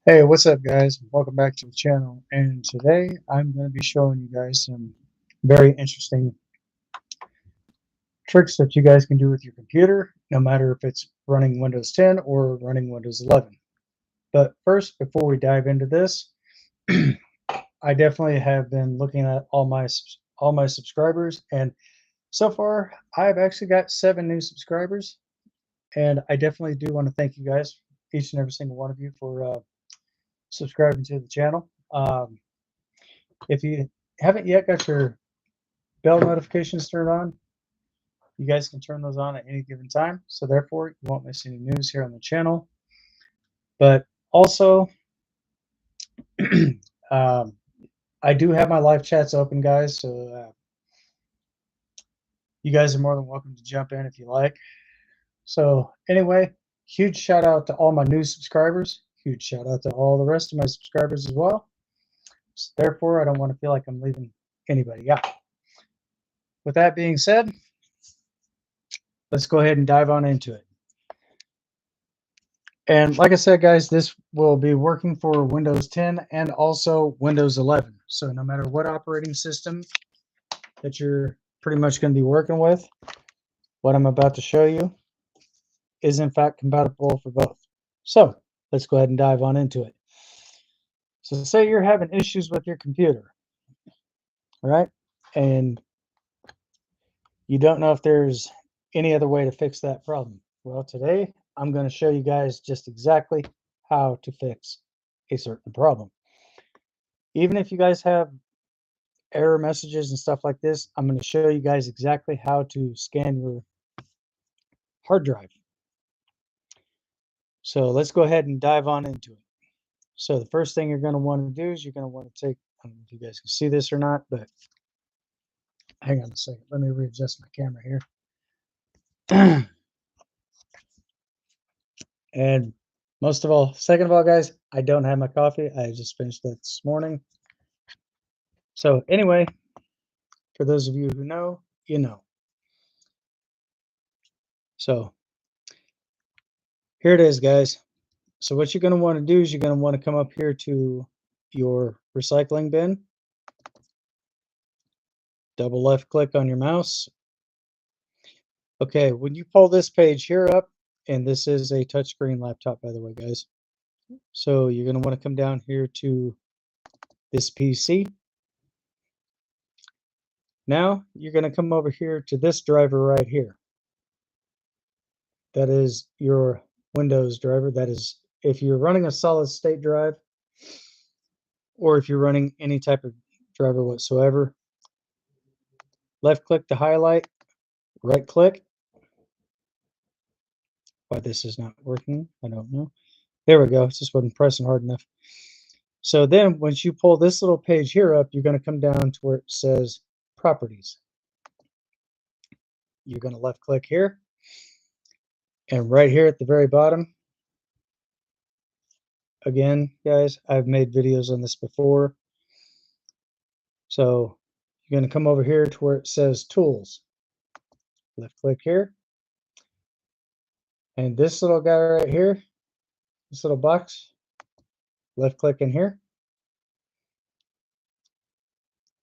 Hey, what's up, guys? Welcome back to the channel. And today I'm going to be showing you guys some very interesting tricks that you guys can do with your computer, no matter if it's running Windows 10 or running Windows 11. But first, before we dive into this, I definitely have been looking at all my subscribers, and so far I've actually got 7 new subscribers, and I definitely do want to thank you guys, each and every single one of you, for subscribing to the channel. If you haven't yet got your bell notifications turned on, you guys can turn those on at any given time. So therefore, you won't miss any news here on the channel. But also, um, I do have my live chats open, guys. So you guys are more than welcome to jump in if you like. So anyway, huge shout out to all my new subscribers. Huge shout out to all the rest of my subscribers as well. So therefore, I don't want to feel like I'm leaving anybody out. With that being said, let's go ahead and dive on into it. And like I said, guys, this will be working for Windows 10 and also Windows 11. So no matter what operating system that you're pretty much going to be working with, what I'm about to show you is in fact compatible for both. So let's go ahead and dive on into it. So say you're having issues with your computer, right? And you don't know if there's any other way to fix that problem. Well, today I'm going to show you guys just exactly how to fix a certain problem. Even if you guys have error messages and stuff like this, I'm going to show you guys exactly how to scan your hard drive. So let's go ahead and dive on into it. So the first thing you're going to want to do is you're going to want to take, I don't know if you guys can see this or not, but hang on a second. Let me readjust my camera here. And second of all, guys, I don't have my coffee. I just finished that this morning. So anyway, for those of you who know, you know. So here it is, guys. So what you're going to want to do is you're going to want to come up here to your recycling bin. Double left click on your mouse. Okay, when you pull this page here up, and this is a touchscreen laptop, by the way, guys. So you're going to want to come down here to this PC. Now you're going to come over here to this driver right here. That is your Windows driver. That is if you're running a solid state drive, or if you're running any type of driver whatsoever. Left click to highlight, right click. Why this is not working, I don't know. There we go. It just wasn't pressing hard enough. So then once you pull this little page here up, you're going to come down to where it says properties. You're going to left click here. And right here at the very bottom, again, guys, I've made videos on this before. So you're going to come over here to where it says tools. Left click here. And this little guy right here, this little box, left click in here.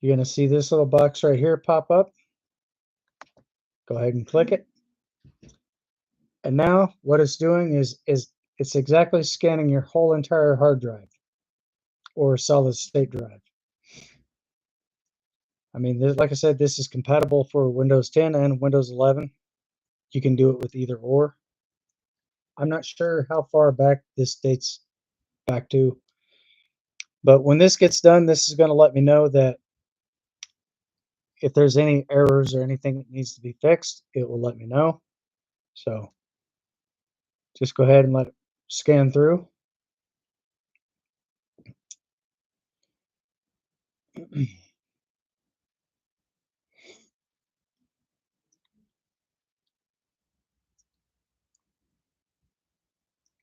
You're going to see this little box right here pop up. Go ahead and click it. And now what it's doing is it's exactly scanning your whole entire hard drive or solid state drive. I mean, like I said, this is compatible for Windows 10 and Windows 11. You can do it with either or. I'm not sure how far back this dates back to, but when this gets done, this is going to let me know that if there's any errors or anything that needs to be fixed, it will let me know. So just go ahead and let it scan through.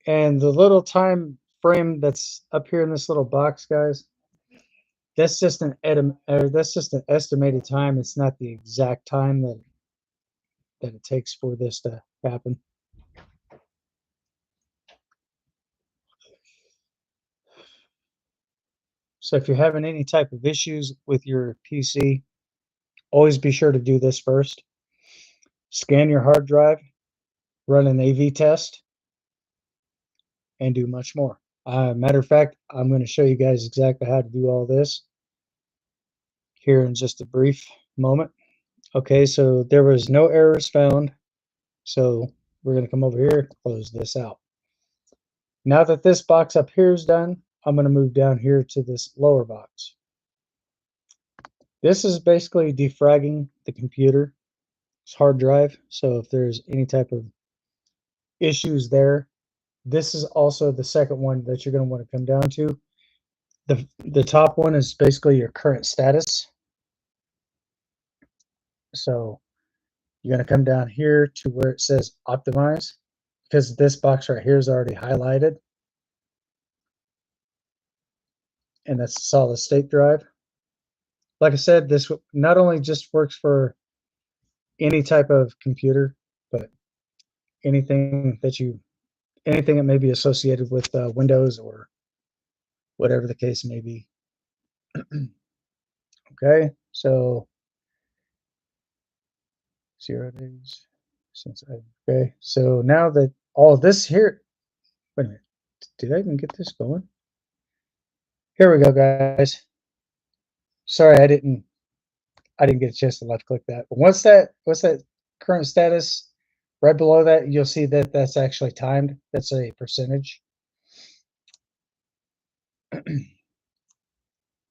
And the little time frame that's up here in this little box, guys, that's just an estimated time. It's not the exact time that it takes for this to happen. So if you're having any type of issues with your PC, always be sure to do this first. Scan your hard drive, run an AV test, and do much more. Matter of fact, I'm going to show you guys exactly how to do all this here in just a brief moment. Okay, so there was no errors found. So we're going to come over here, close this out. Now that this box up here is done, I'm going to move down here to this lower box. This is basically defragging the computer's hard drive. So if there's any type of issues there, this is also the second one that you're going to want to come down to. The top one is basically your current status. So you're going to come down here to where it says optimize, because this box right here is already highlighted. And that's a solid state drive. Like I said, this not only just works for any type of computer, but anything that may be associated with Windows or whatever the case may be. Okay, so 0 days since okay, so now that all this here, wait a minute, did I even get this going? Here we go, guys. Sorry, I didn't get a chance to left click that. But once that current status, right below that, you'll see that that's actually timed. That's a percentage.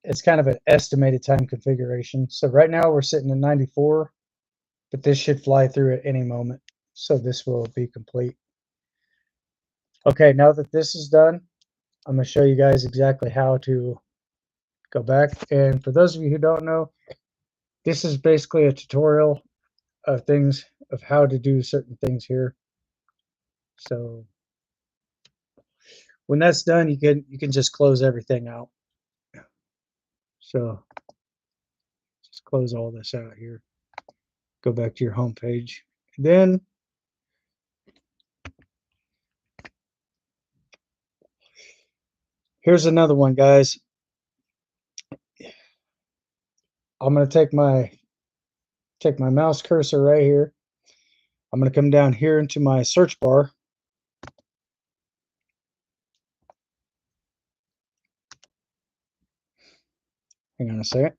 It's kind of an estimated time configuration. So right now we're sitting at 94, but this should fly through at any moment. So this will be complete. Okay, now that this is done, I'm going to show you guys exactly how to go back. And for those of you who don't know, this is basically a tutorial of how to do certain things here. So when that's done, you can just close everything out. So just close all this out here. Go back to your home page. Then here's another one, guys. I'm going to take my mouse cursor right here. I'm going to come down here into my search bar. Hang on a second.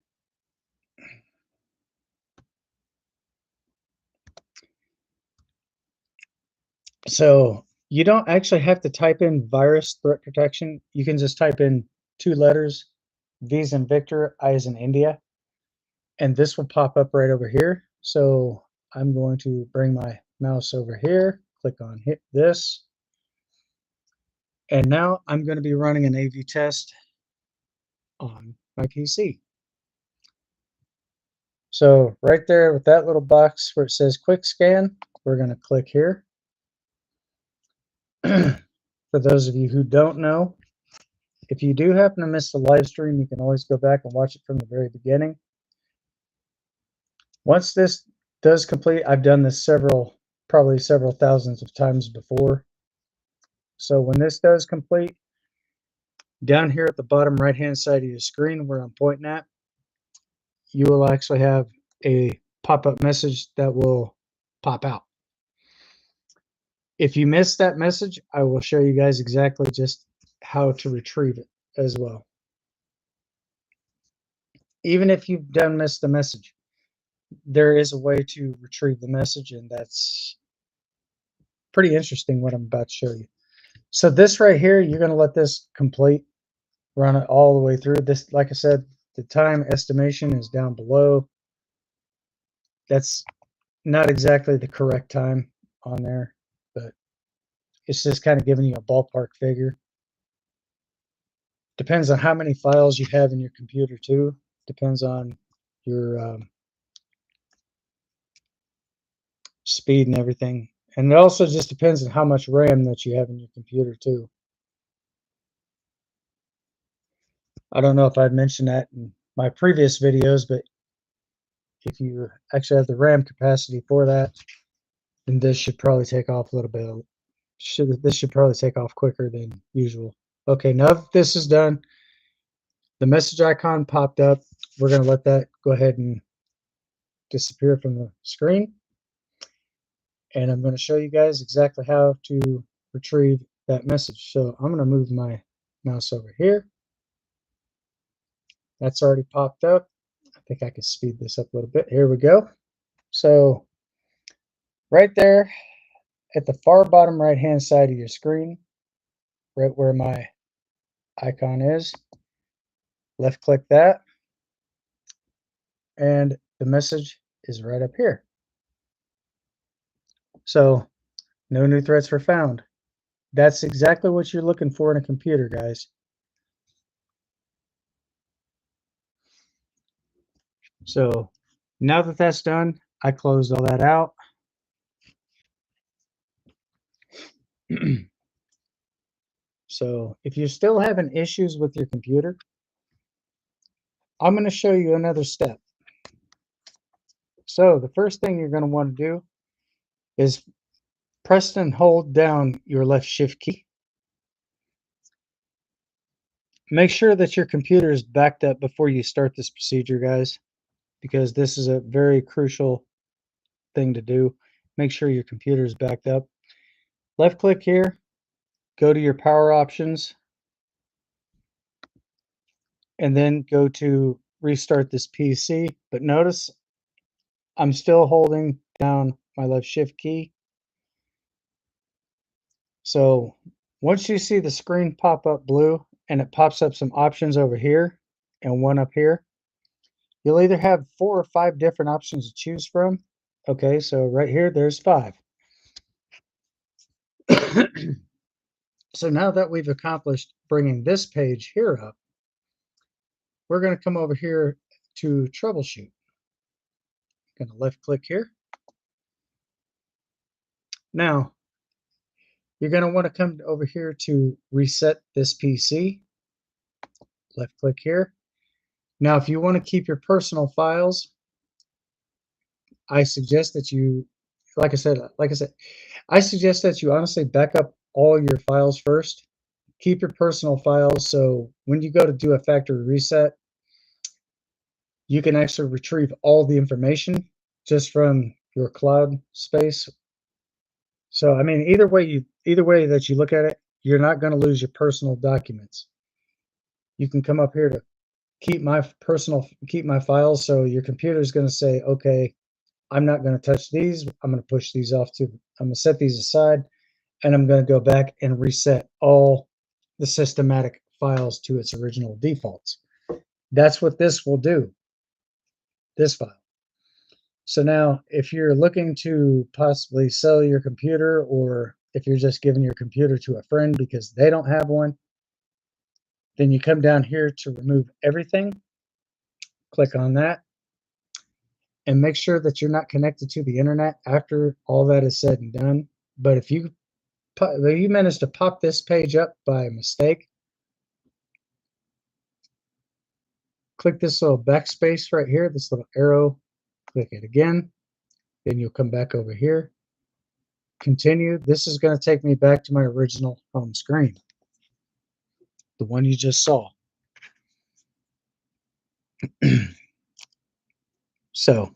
So you don't actually have to type in virus threat protection. You can just type in 2 letters, V as in Victor, I as in India, and this will pop up right over here. So I'm going to bring my mouse over here, click on hit this, and now I'm going to be running an AV test on my PC. So right there with that little box where it says quick scan, we're going to click here. For those of you who don't know, if you do happen to miss the live stream, you can always go back and watch it from the very beginning. Once this does complete, I've done this probably several thousands of times before. So when this does complete, down here at the bottom right hand side of your screen where I'm pointing at, you will actually have a pop-up message that will pop out. If you miss that message, I will show you guys exactly just how to retrieve it as well. Even if you've missed the message, there is a way to retrieve the message, and that's pretty interesting what I'm about to show you. So this right here, you're going to let this complete, run it all the way through. This, like I said, the time estimation is down below. That's not exactly the correct time on there, but it's just kind of giving you a ballpark figure. Depends on how many files you have in your computer too. Depends on your speed and everything. And it also just depends on how much RAM that you have in your computer too. I don't know if I'd mentioned that in my previous videos, but if you actually have the RAM capacity for that, then this should probably take off a little bit. This should probably take off quicker than usual. Okay, now that this is done, the message icon popped up. We're going to let that go ahead and disappear from the screen. And I'm going to show you guys exactly how to retrieve that message. So I'm going to move my mouse over here. That's already popped up. I think I can speed this up a little bit. Here we go. So right there at the far bottom right hand side of your screen, right where my icon is, left click that, and the message is right up here. So no new threats were found. That's exactly what you're looking for in a computer, guys. So now that that's done, I closed all that out. So if you're still having issues with your computer, I'm going to show you another step. So the first thing you're going to want to do is press and hold down your left shift key. Make sure that your computer is backed up before you start this procedure, guys, because this is a very crucial thing to do. Make sure your computer is backed up. Left click here, go to your power options, and then go to restart this PC. But notice I'm still holding down my left shift key. So once you see the screen pop up blue and it pops up some options over here and one up here, you'll either have 4 or 5 different options to choose from. Okay, so right here, there's 5. So now that we've accomplished bringing this page here up, we're going to come over here to troubleshoot. Going to left click here. Now, you're going to want to come over here to reset this PC. Left click here. Now, if you want to keep your personal files, I suggest that you, like I said, I suggest that you honestly back up all your files first. Keep your personal files so when you go to do a factory reset, you can actually retrieve all the information just from your cloud space. So I mean, either way that you look at it, you're not going to lose your personal documents. You can come up here to keep my files, so your computer is going to say, okay, I'm not going to touch these. I'm going to push these off to, I'm going to set these aside, and I'm going to go back and reset all the systematic files to its original defaults. That's what this will do, this file. So now if you're looking to possibly sell your computer, or if you're just giving your computer to a friend because they don't have one, then you come down here to remove everything, click on that, and make sure that you're not connected to the internet after all that is said and done. But if you manage to pop this page up by mistake, click this little backspace right here, this little arrow, click it again, then you'll come back over here, continue. This is going to take me back to my original home screen, the one you just saw. So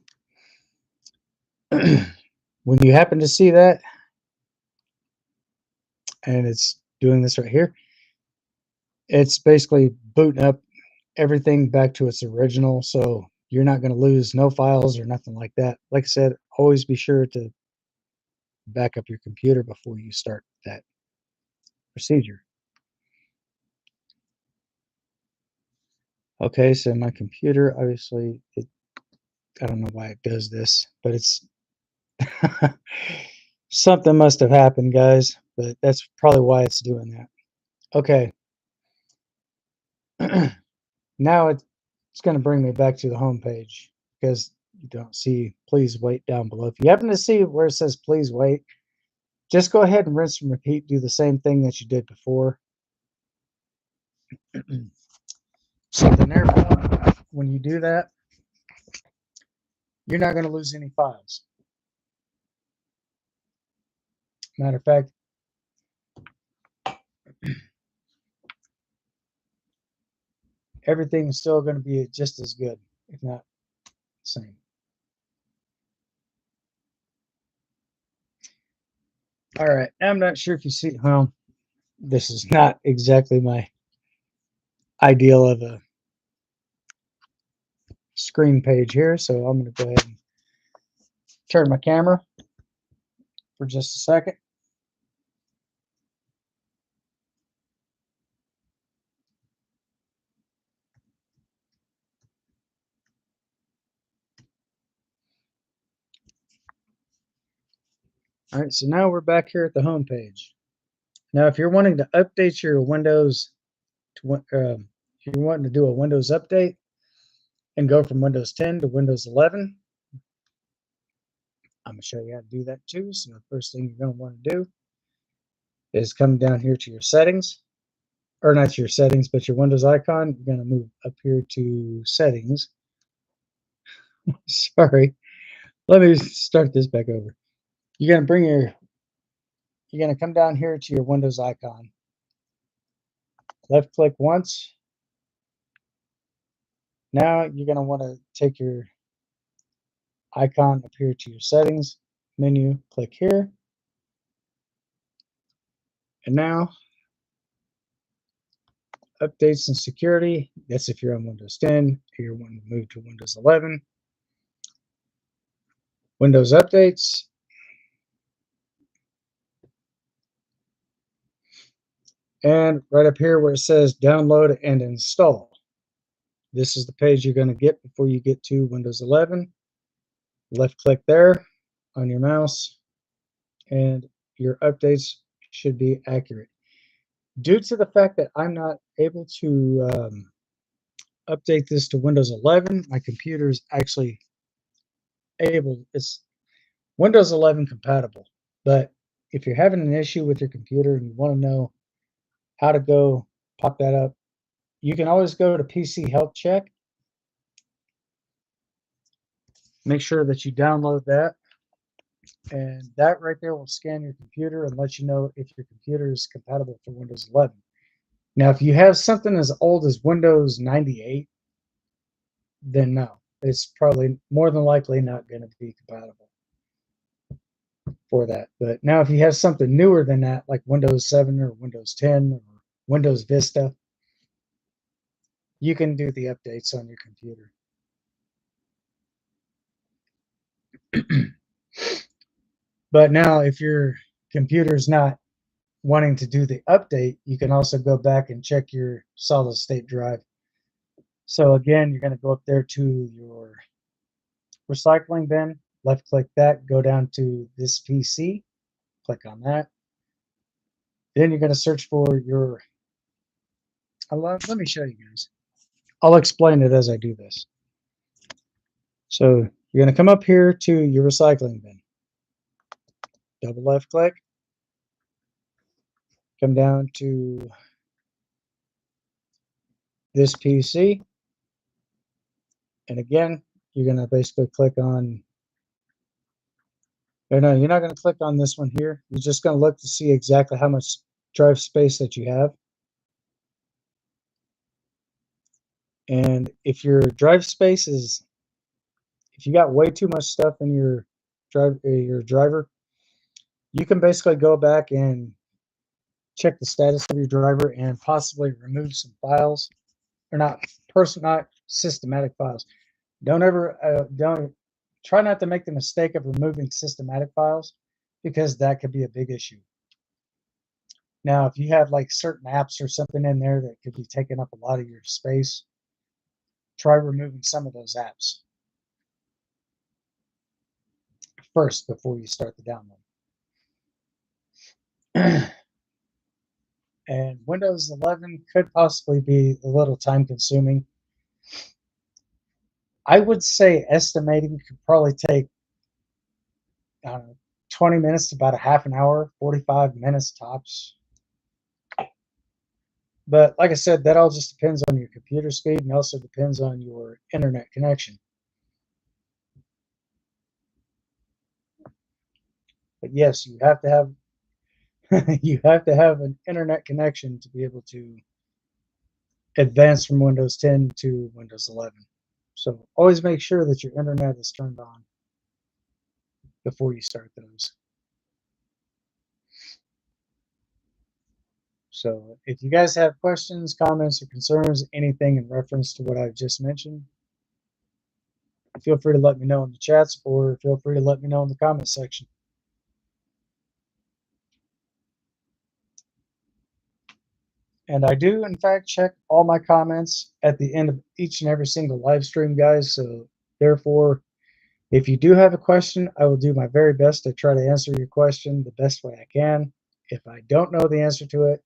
when you happen to see that, and it's doing this right here, it's basically booting up everything back to its original, so you're not going to lose no files or nothing like that. Like I said, always be sure to back up your computer before you start that procedure. Okay, so my computer, obviously, I don't know why it does this, but it's something must have happened, guys, but that's probably why it's doing that. Okay. Now it's going to bring me back to the home page because you don't see please wait down below. If you happen to see where it says please wait, just go ahead and rinse and repeat. Do the same thing that you did before. So the therefore, when you do that, you're not going to lose any files. Matter of fact, everything is still going to be just as good, if not the same. All right, I'm not sure if you see, well, this is not exactly my ideal of a screen page here, so I'm going to go ahead and turn my camera for just a second. All right, so now we're back here at the home page. Now, if you're wanting to update your Windows, if you're wanting to do a Windows update and go from Windows 10 to Windows 11, I'm going to show you how to do that too. So the first thing you're going to want to do is come down here to your settings, or not your settings, but your Windows icon. You're going to move up here to settings. Sorry, let me start this back over. You're going to come down here to your Windows icon. Left click once. Now you're going to want to take your icon up here to your settings menu, click here. And now updates and security. That's if you're on Windows 10, or you're wanting to move to Windows 11. Windows updates. And right up here where it says download and install. This is the page you're going to get before you get to Windows 11. Left click there on your mouse and your updates should be accurate. Due to the fact that I'm not able to update this to Windows 11, my computer is actually it's Windows 11 compatible. But if you're having an issue with your computer and you want to know how to go pop that up, you can always go to PC Health Check. Make sure that you download that. And that right there will scan your computer and let you know if your computer is compatible for Windows 11. Now, if you have something as old as Windows 98, then no, it's probably more than likely not going to be compatible for that. But now, if you have something newer than that, like Windows 7 or Windows 10 or Windows Vista, you can do the updates on your computer. But now, if your computer is not wanting to do the update, you can also go back and check your solid state drive. So again, you're going to go up there to your recycling bin, left click that, go down to this PC, click on that. Then you're going to search for your, let me show you guys. I'll explain it as I do this. So you're going to come up here to your recycling bin, double left click, come down to this PC. And again, you're going to basically click on, or no, you're not going to click on this one here. You're just going to look to see exactly how much drive space that you have. And if your drive space is, if you got way too much stuff in your driver, you can basically go back and check the status of your driver and possibly remove some files, or not systematic files. Don't try not to make the mistake of removing systematic files, because that could be a big issue. Now, if you have like certain apps or something in there that could be taking up a lot of your space, try removing some of those apps first before you start the download. And Windows 11 could possibly be a little time consuming. I would say estimating could probably take, I don't know, 20 minutes to about a half an hour, 45 minutes tops. But like I said, that all just depends on your computer speed and also depends on your internet connection. But yes, you have to have you have to have an internet connection to be able to advanced from Windows 10 to Windows 11. So always make sure that your internet is turned on before you start those. So if you guys have questions, comments, or concerns, anything in reference to what I've just mentioned, feel free to let me know in the chats, or feel free to let me know in the comment section. And I do, in fact, check all my comments at the end of each and every single live stream, guys. So therefore, if you do have a question, I will do my very best to try to answer your question the best way I can. If I don't know the answer to it,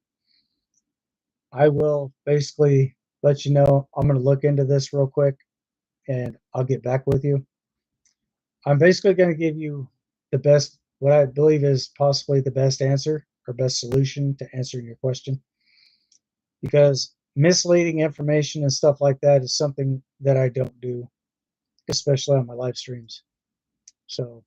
I will basically let you know. I'm going to look into this real quick and I'll get back with you. I'm basically going to give you the best, what I believe is possibly the best answer or best solution to answering your question. Because misleading information and stuff like that is something that I don't do, especially on my live streams. So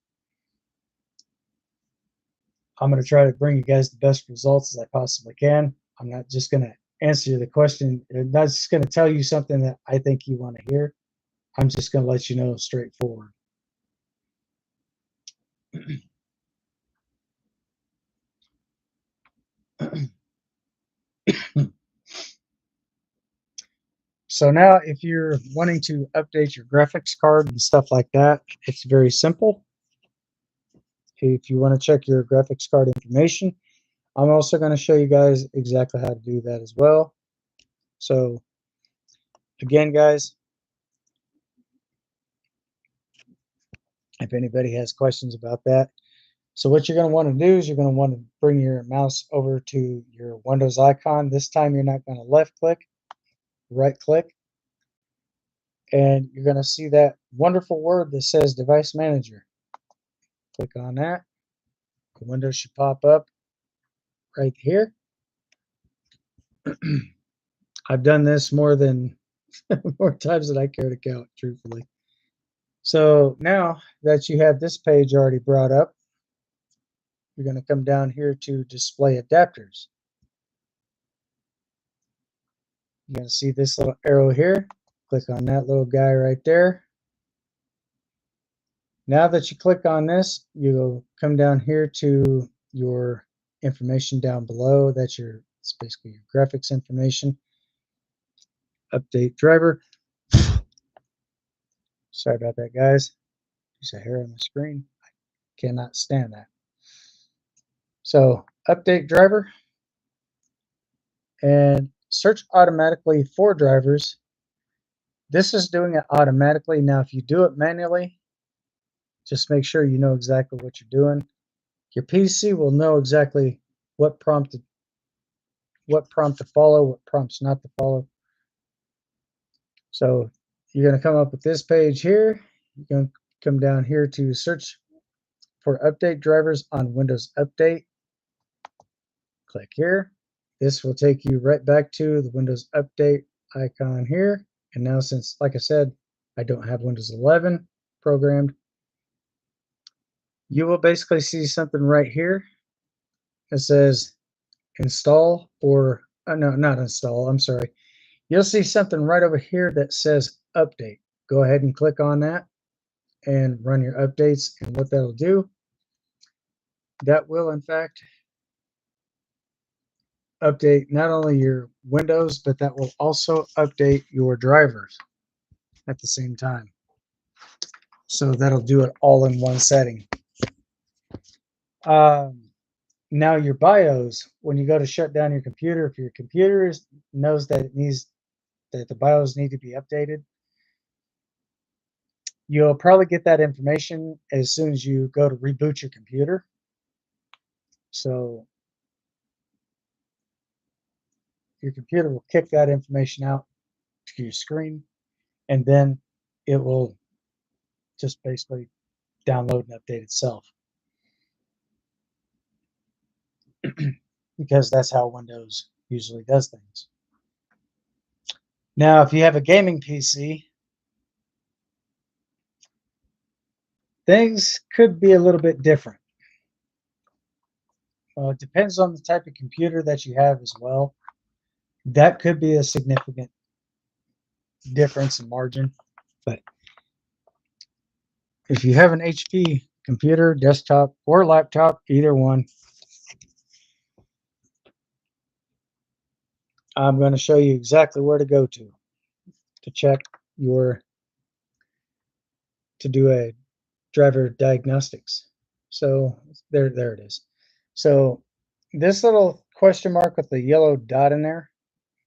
I'm going to try to bring you guys the best results as I possibly can. I'm not just going to answer the question. I'm not just going to tell you something that I think you want to hear. I'm just going to let you know straightforward. So now if you're wanting to update your graphics card and stuff like that, it's very simple. If you want to check your graphics card information, I'm also going to show you guys exactly how to do that as well. So again, guys, if anybody has questions about that. So what you're going to want to do is you're going to want to bring your mouse over to your Windows icon. This time you're not going to left click, right click, and you're going to see that wonderful word that says Device Manager. Click on that. The window should pop up right here. I've done this more times than I care to count, truthfully. So now that you have this page already brought up, you're going to come down here to display adapters. You're going to see this little arrow here. Click on that little guy right there. Now that you click on this, you'll come down here to your information down below. It's basically your graphics information. Update driver. Sorry about that, guys. There's a hair on the screen. I cannot stand that. So update driver and search automatically for drivers. This is doing it automatically. Now, if you do it manually, just make sure you know exactly what you're doing. Your PC will know exactly what prompt to follow, what prompts not to follow. So you're going to come up with this page here. You're going to come down here to search for update drivers on Windows Update. Click here. This will take you right back to the Windows Update icon here. And now, since, like I said, I don't have Windows 11 programmed, you will basically see something right here that says install, or no, not install, I'm sorry. You'll see something right over here that says update. Go ahead and click on that and run your updates. And what that'll do, that will in fact update not only your Windows, but that will also update your drivers at the same time. So that'll do it all in one setting. Now your BIOS, when you go to shut down your computer, if your computer knows that the BIOS need to be updated, you'll probably get that information as soon as you go to reboot your computer. So your computer will kick that information out to your screen, and then it will just basically download and update itself. Because that's how Windows usually does things. Now, if you have a gaming PC, things could be a little bit different. It depends on the type of computer that you have as well. That could be a significant difference in margin. But if you have an HP computer, desktop, or laptop, either one, I'm going to show you exactly where to go to check your, to do a driver diagnostics. So there it is. So this little question mark with the yellow dot in there,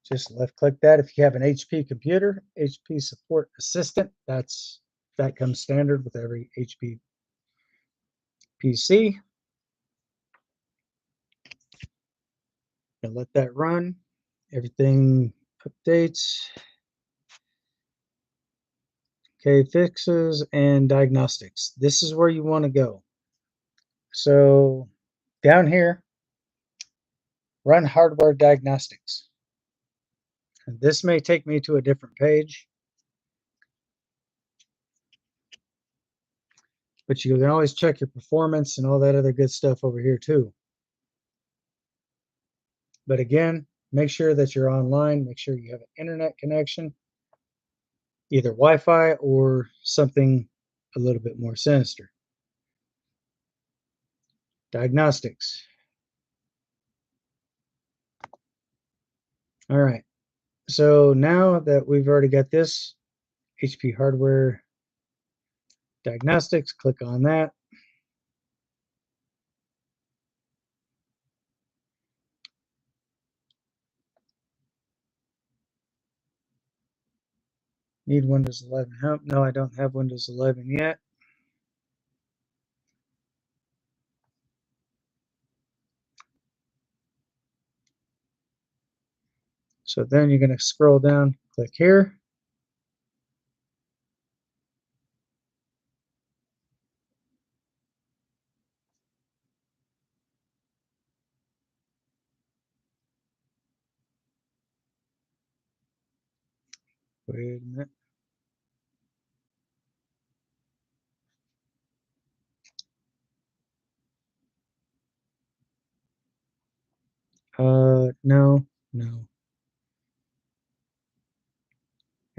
just left click that. If you have an HP computer, HP support assistant, that comes standard with every HP PC. And let that run. Everything updates. Okay, fixes and diagnostics. This is where you want to go. So down here, run hardware diagnostics. And this may take me to a different page, but you can always check your performance and all that other good stuff over here too. But again, make sure that you're online, make sure you have an internet connection, either Wi-Fi or something a little bit more sinister. Diagnostics. All right. So now that we've already got this HP hardware diagnostics, click on that. Need Windows 11 help? No, I don't have Windows 11 yet. So then you're going to scroll down, click here. Wait a minute. No.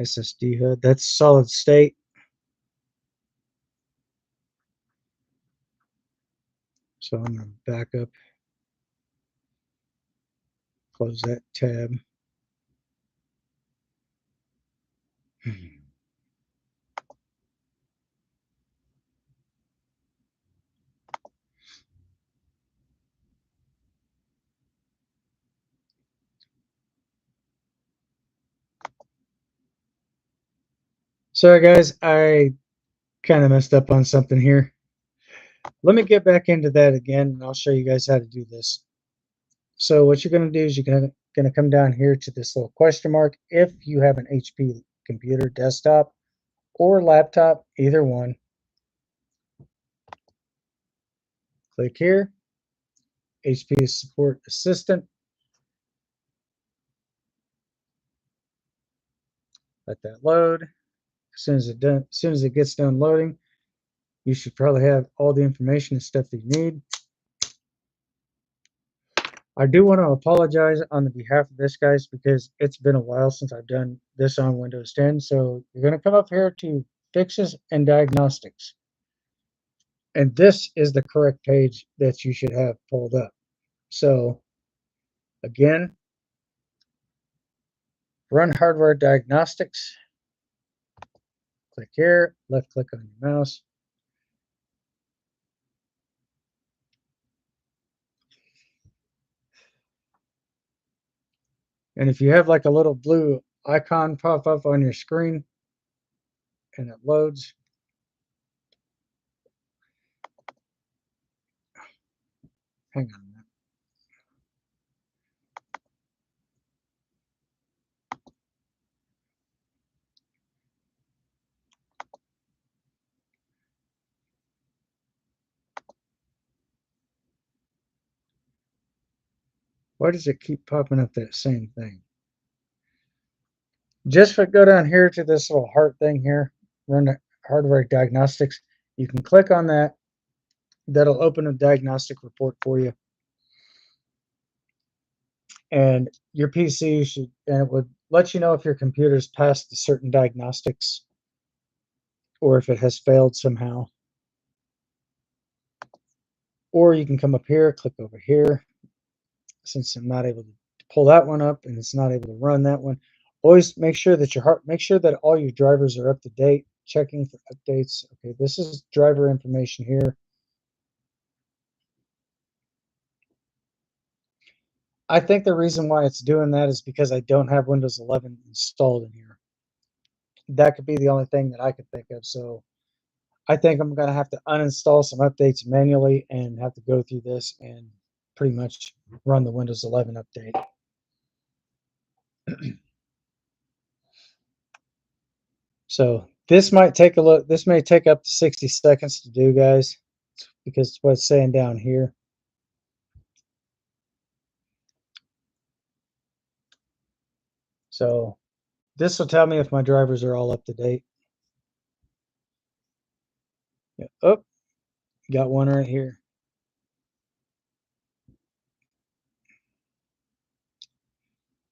SSD HUD. That's solid state. So I'm going to back up, close that tab. Sorry guys, I kind of messed up on something here. Let me get back into that again and I'll show you guys how to do this. So what you're going to do is you're going to come down here to this little question mark. If you have an HP computer, desktop, or laptop, either one, click here, HP Support Assistant. Let that load. As soon as it gets done loading, you should probably have all the information and stuff that you need. I do want to apologize on the behalf of this, guys, because it's been a while since I've done this on Windows 10. So you're going to come up here to Fixes and Diagnostics. And this is the correct page that you should have pulled up. So again, run hardware diagnostics. Click here, left click on your mouse. And if you have like a little blue icon pop up on your screen and it loads, hang on a minute. Why does it keep popping up that same thing? Just go down here to this little heart thing here, run hardware diagnostics. You can click on that. That'll open a diagnostic report for you. and your PC should, and it would let you know if your computer's passed certain diagnostics or if it has failed somehow. Or you can come up here, click over here. Since I'm not able to pull that one up and it's not able to run that one, always make sure that make sure that all your drivers are up to date. Checking for updates. Okay, this is driver information here. I think the reason why it's doing that is because I don't have Windows 11 installed in here. That could be the only thing that I could think of. So I think I'm going to have to uninstall some updates manually and have to go through this and pretty much run the Windows 11 update. So this might take a look. This may take up to 60 seconds to do, guys, because it's what it's saying down here. So this will tell me if my drivers are all up to date. Oh, got one right here.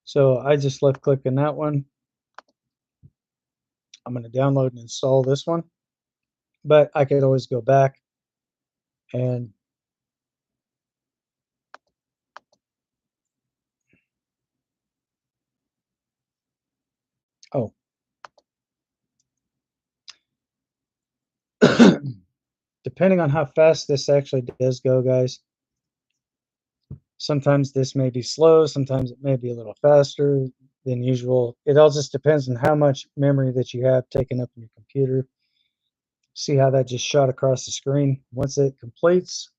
So I just left click on that one. I'm going to download and install this one, but I could always go back and oh, depending on how fast this actually does go, guys. Sometimes this may be slow, sometimes it may be a little faster than usual. It all just depends on how much memory that you have taken up in your computer. See how that just shot across the screen? Once it completes,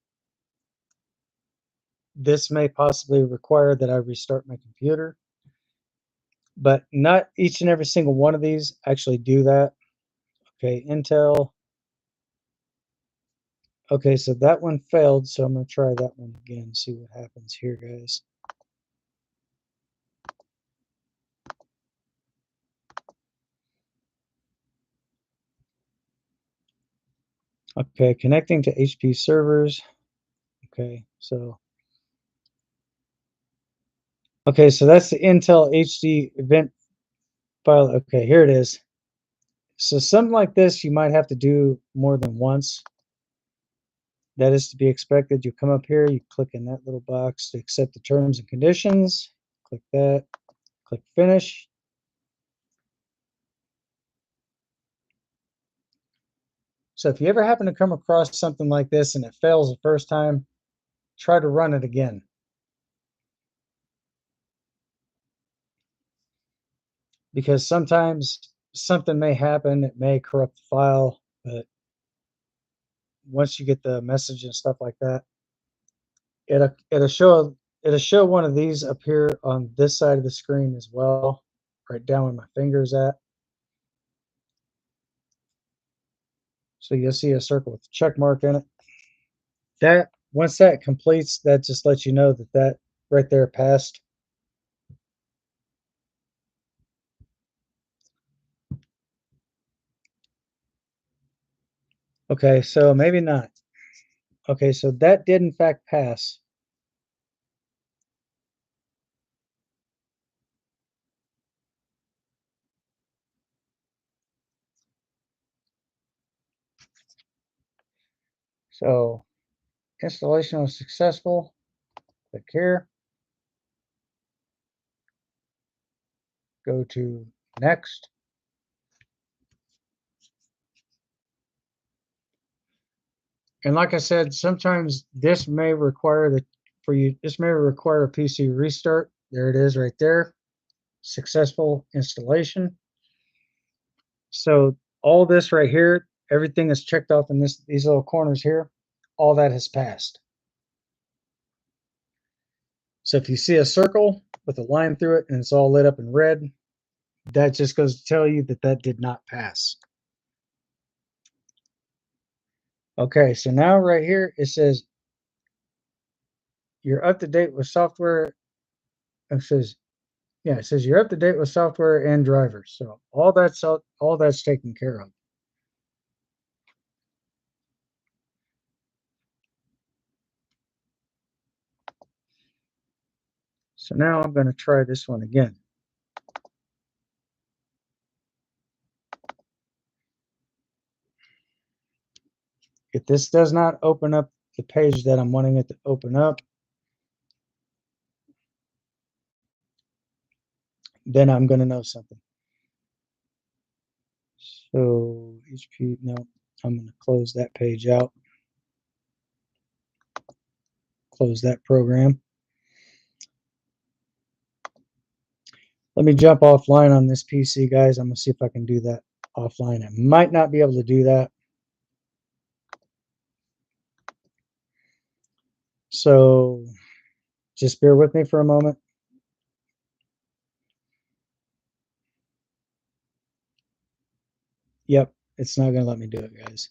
this may possibly require that I restart my computer, but not each and every single one of these actually do that. Okay, Intel. Okay, so that one failed, so I'm going to try that one again, see what happens here, guys. Okay, connecting to HP servers. Okay, so that's the Intel HD event file. Okay, here it is. So something like this you might have to do more than once. That is to be expected. You come up here, you click in that little box to accept the terms and conditions. Click that, click finish. So if you ever happen to come across something like this and it fails the first time, try to run it again. Because sometimes something may happen, it may corrupt the file, but once you get the message and stuff like that, it'll show one of these up here on this side of the screen as well, right down where my finger's at. So you'll see a circle with a check mark in it. That once that completes, that just lets you know that that right there passed. Okay, so maybe not. Okay, so that did in fact pass. So installation was successful. Click here. Go to next. And like I said, sometimes this may require this may require a PC restart. There it is right there. Successful installation. So all this right here, everything is checked off in these little corners here. All that has passed. So if you see a circle with a line through it and it's all lit up in red, that just goes to tell you that that did not pass. Okay, so now right here it says you're up to date with software. It says, yeah, it says you're up to date with software and drivers. So all that's taken care of. So now I'm going to try this one again. If this does not open up the page that I'm wanting it to open up, then I'm going to know something. So HP, no, I'm going to close that page out. Close that program. Let me jump offline on this PC, guys. I'm going to see if I can do that offline. I might not be able to do that. So just bear with me for a moment. Yep, it's not going to let me do it, guys.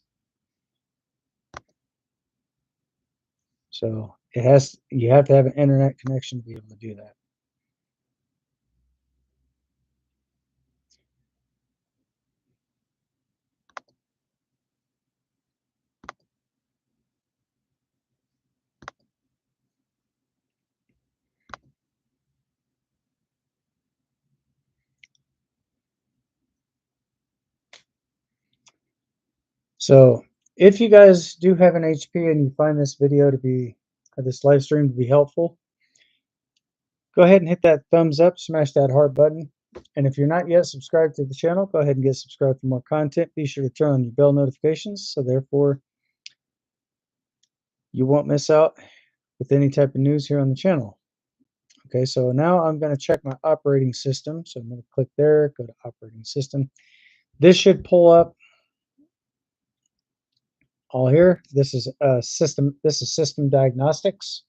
So you have to have an internet connection to be able to do that. So if you guys do have an HP and you find this video to be, or this live stream to be helpful, go ahead and hit that thumbs up, smash that heart button. And if you're not yet subscribed to the channel, go ahead and get subscribed for more content. Be sure to turn on your bell notifications, so therefore you won't miss out with any type of news here on the channel. Okay, so now I'm going to check my operating system. So I'm going to click there, go to operating system. This should pull up all here. This is system. This is system diagnostics.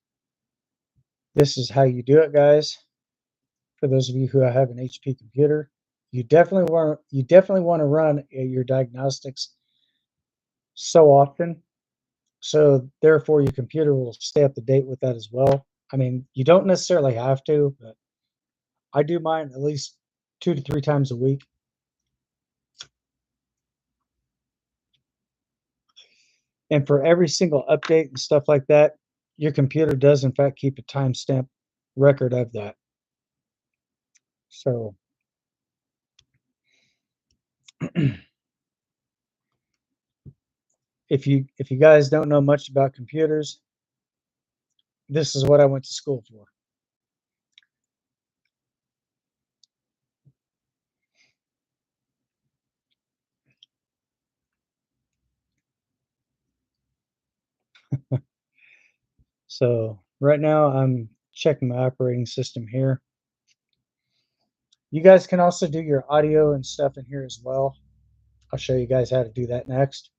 This is how you do it, guys. For those of you who have an HP computer, you definitely want to run your diagnostics so often, so therefore your computer will stay up to date with that as well. I mean, you don't necessarily have to, but I do mine at least 2 to 3 times a week. And for every single update and stuff like that, your computer does in fact keep a timestamp record of that. So if you guys don't know much about computers, this is what I went to school for. So right now I'm checking my operating system here. You guys can also do your audio and stuff in here as well. I'll show you guys how to do that next.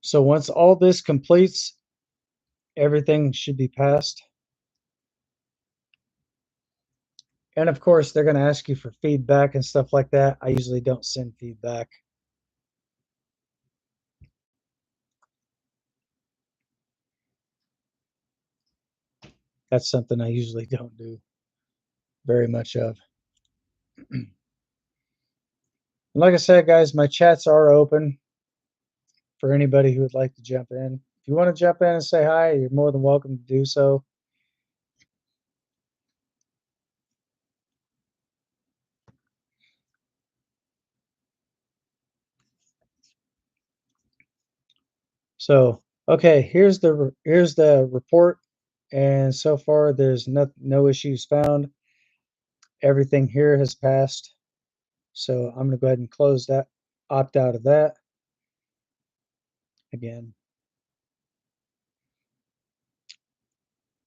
So once all this completes, everything should be passed. And of course, they're going to ask you for feedback and stuff like that. I usually don't send feedback. That's something I usually don't do very much of. Like I said, guys, my chats are open for anybody who would like to jump in. If you want to jump in and say hi, you're more than welcome to do so. So, okay, here's the report, and so far there's no issues found. Everything here has passed. So I'm going to go ahead and close that, opt out of that again.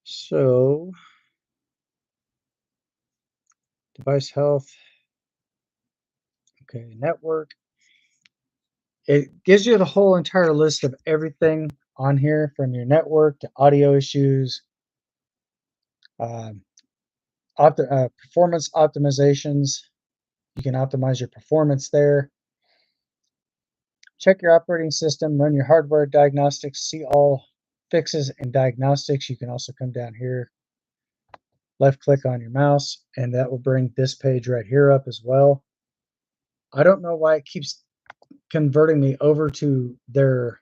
So device health, okay, network. It gives you the whole entire list of everything on here, from your network to audio issues, um, performance optimizations. You can optimize your performance there. Check your operating system, run your hardware diagnostics, see all fixes and diagnostics, you can also come down here, left click on your mouse, and that will bring this page right here up as well. I don't know why it keeps converting me over to their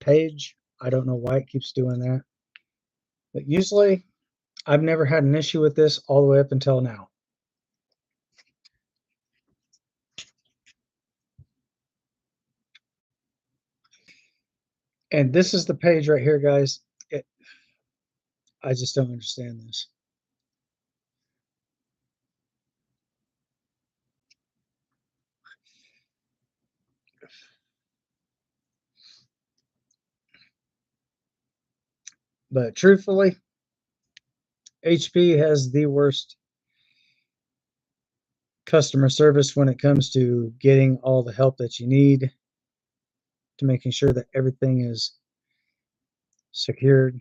page. I don't know why it keeps doing that. But usually I've never had an issue with this all the way up until now. And this is the page right here, guys. I just don't understand this. But truthfully, HP has the worst customer service when it comes to getting all the help that you need, to making sure that everything is secured.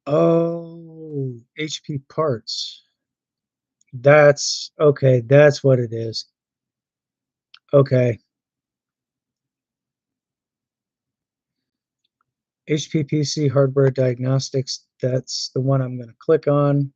Oh, HP parts. That's okay. That's what it is. Okay. HP PC hardware diagnostics. That's the one I'm going to click on.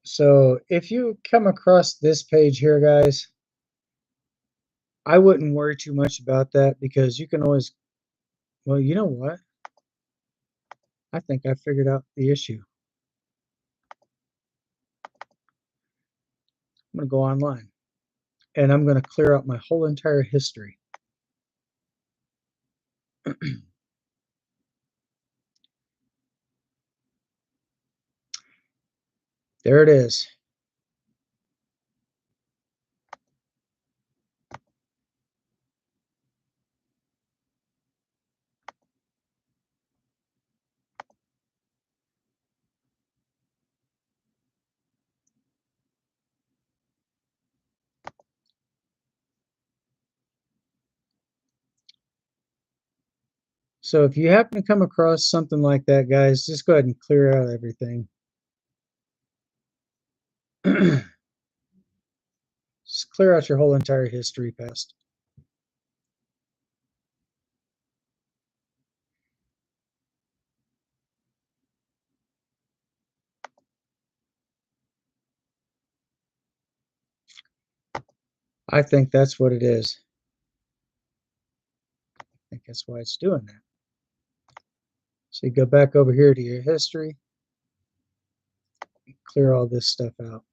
So if you come across this page here, guys, I wouldn't worry too much about that, because you can always, well, you know what? I think I figured out the issue. I'm going to go online and I'm going to clear out my whole entire history. There it is. So if you happen to come across something like that, guys, just go ahead and clear out everything. Just clear out your whole entire history past. I think that's what it is. I think that's why it's doing that. So you go back over here to your history, clear all this stuff out.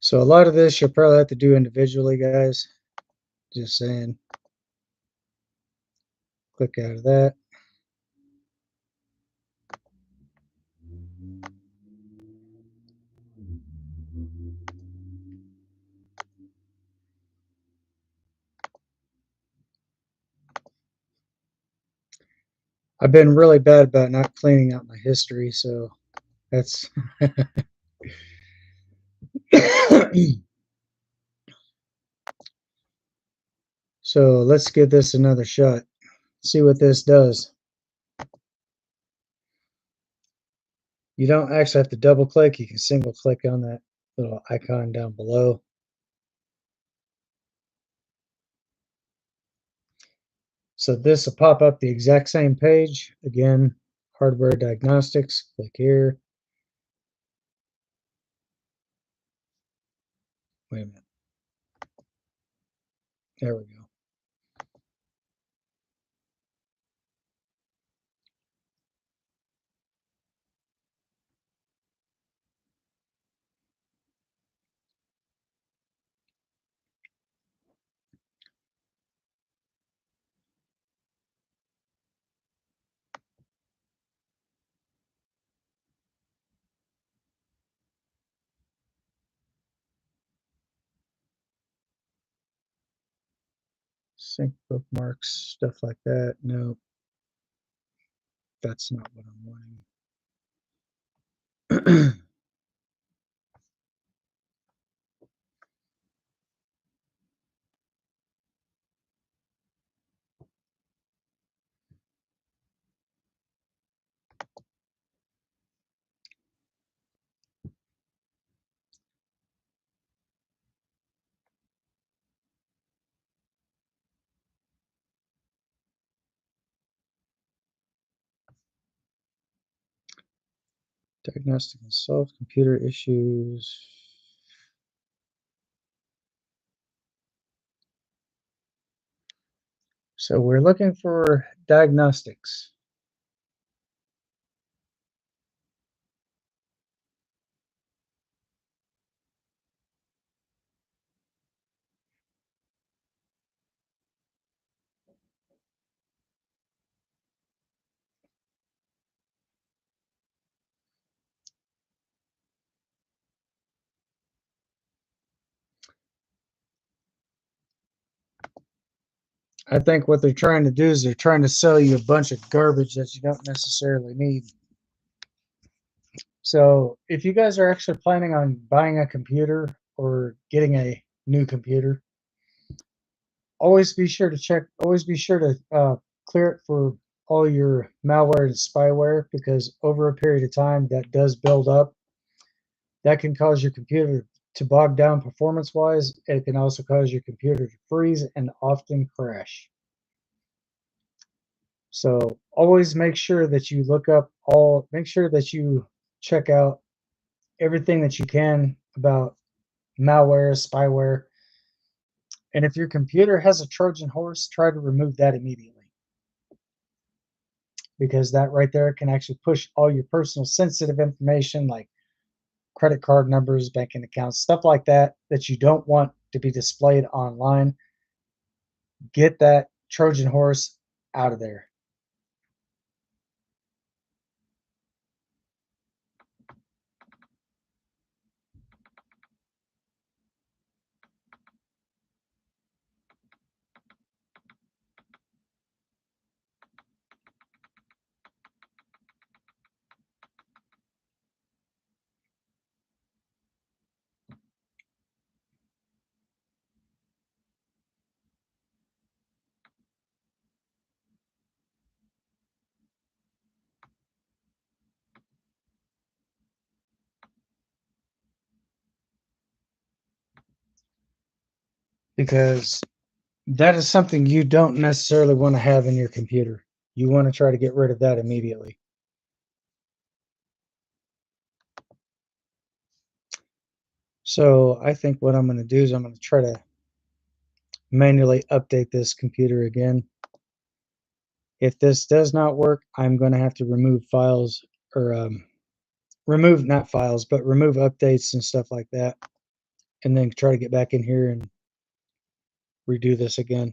So a lot of this you'll probably have to do individually, guys. Just saying. Click out of that. I've been really bad about not cleaning out my history, so that's so let's give this another shot. See what this does. You don't actually have to double click. You can single click on that little icon down below. So this will pop up the exact same page. Again, hardware diagnostics. Click here. Wait a minute. There we go. sync bookmarks, stuff like that. No, that's not what I'm wanting. Diagnostic and solve computer issues. So we're looking for diagnostics. I think what they're trying to do is they're trying to sell you a bunch of garbage that you don't necessarily need. So if you guys are actually planning on buying a computer or getting a new computer, always be sure to check, always be sure to clear it for all your malware and spyware, because over a period of time that does build up. That can cause your computer to bog down performance wise. It can also cause your computer to freeze and often crash. So always make sure that you make sure that you check out everything that you can about malware, spyware. And if your computer has a Trojan horse, try to remove that immediately, because that right there can actually push all your personal sensitive information like credit card numbers, banking accounts, stuff like that, that you don't want to be displayed online. Get that Trojan horse out of there. Because that is something you don't necessarily want to have in your computer. You want to try to get rid of that immediately. So I think what I'm going to do is I'm going to try to manually update this computer again. If this does not work, I'm going to have to remove files, or remove not files, but remove updates and stuff like that, and then try to get back in here and redo this again.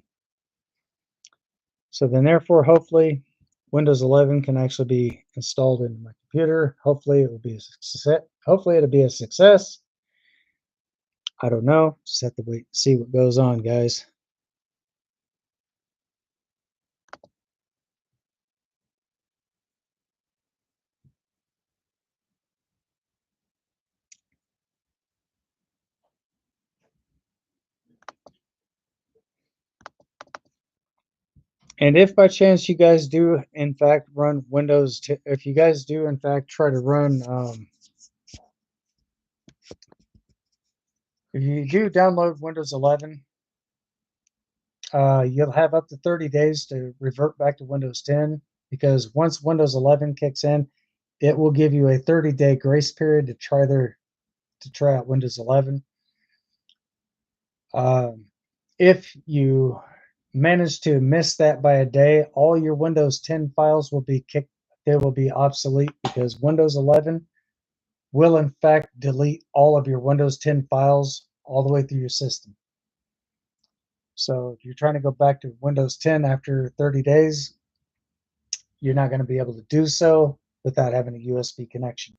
So then therefore, hopefully Windows 11 can actually be installed into my computer. Hopefully it will be a success. Hopefully it'll be a success. I don't know. Just have to wait and see what goes on, guys. And if by chance you guys do in fact run Windows, if you guys do in fact try to run, if you do download Windows 11, you'll have up to 30 days to revert back to Windows 10, because once Windows 11 kicks in, it will give you a 30-day grace period to try out Windows 11. Um, if you manage to miss that by a day, all your Windows 10 files will be kicked. They will be obsolete, because Windows 11 will in fact delete all of your Windows 10 files all the way through your system. So if you're trying to go back to Windows 10 after 30 days, you're not going to be able to do so without having a USB connection.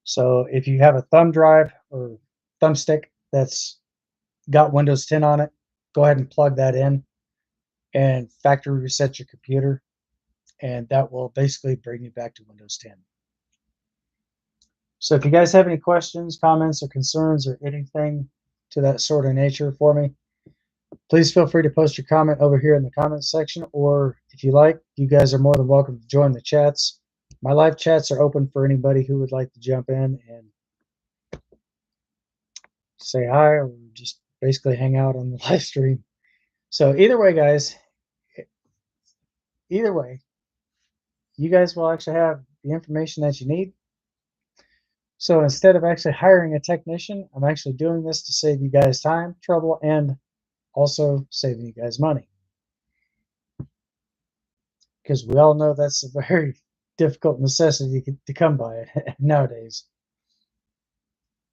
So if you have a thumb drive or thumbstick that's got Windows 10 on it, go ahead and plug that in and factory reset your computer, and that will basically bring you back to Windows 10. So if you guys have any questions, comments, or concerns, or anything to that sort of nature for me, please feel free to post your comment over here in the comments section, or if you like, you guys are more than welcome to join the chats. My live chats are open for anybody who would like to jump in and say hi, or just basically hang out on the live stream. So either way, guys, either way, you guys will actually have the information that you need. So instead of actually hiring a technician, I'm actually doing this to save you guys time, trouble, and also saving you guys money. Because we all know that's a very difficult necessity to come by nowadays.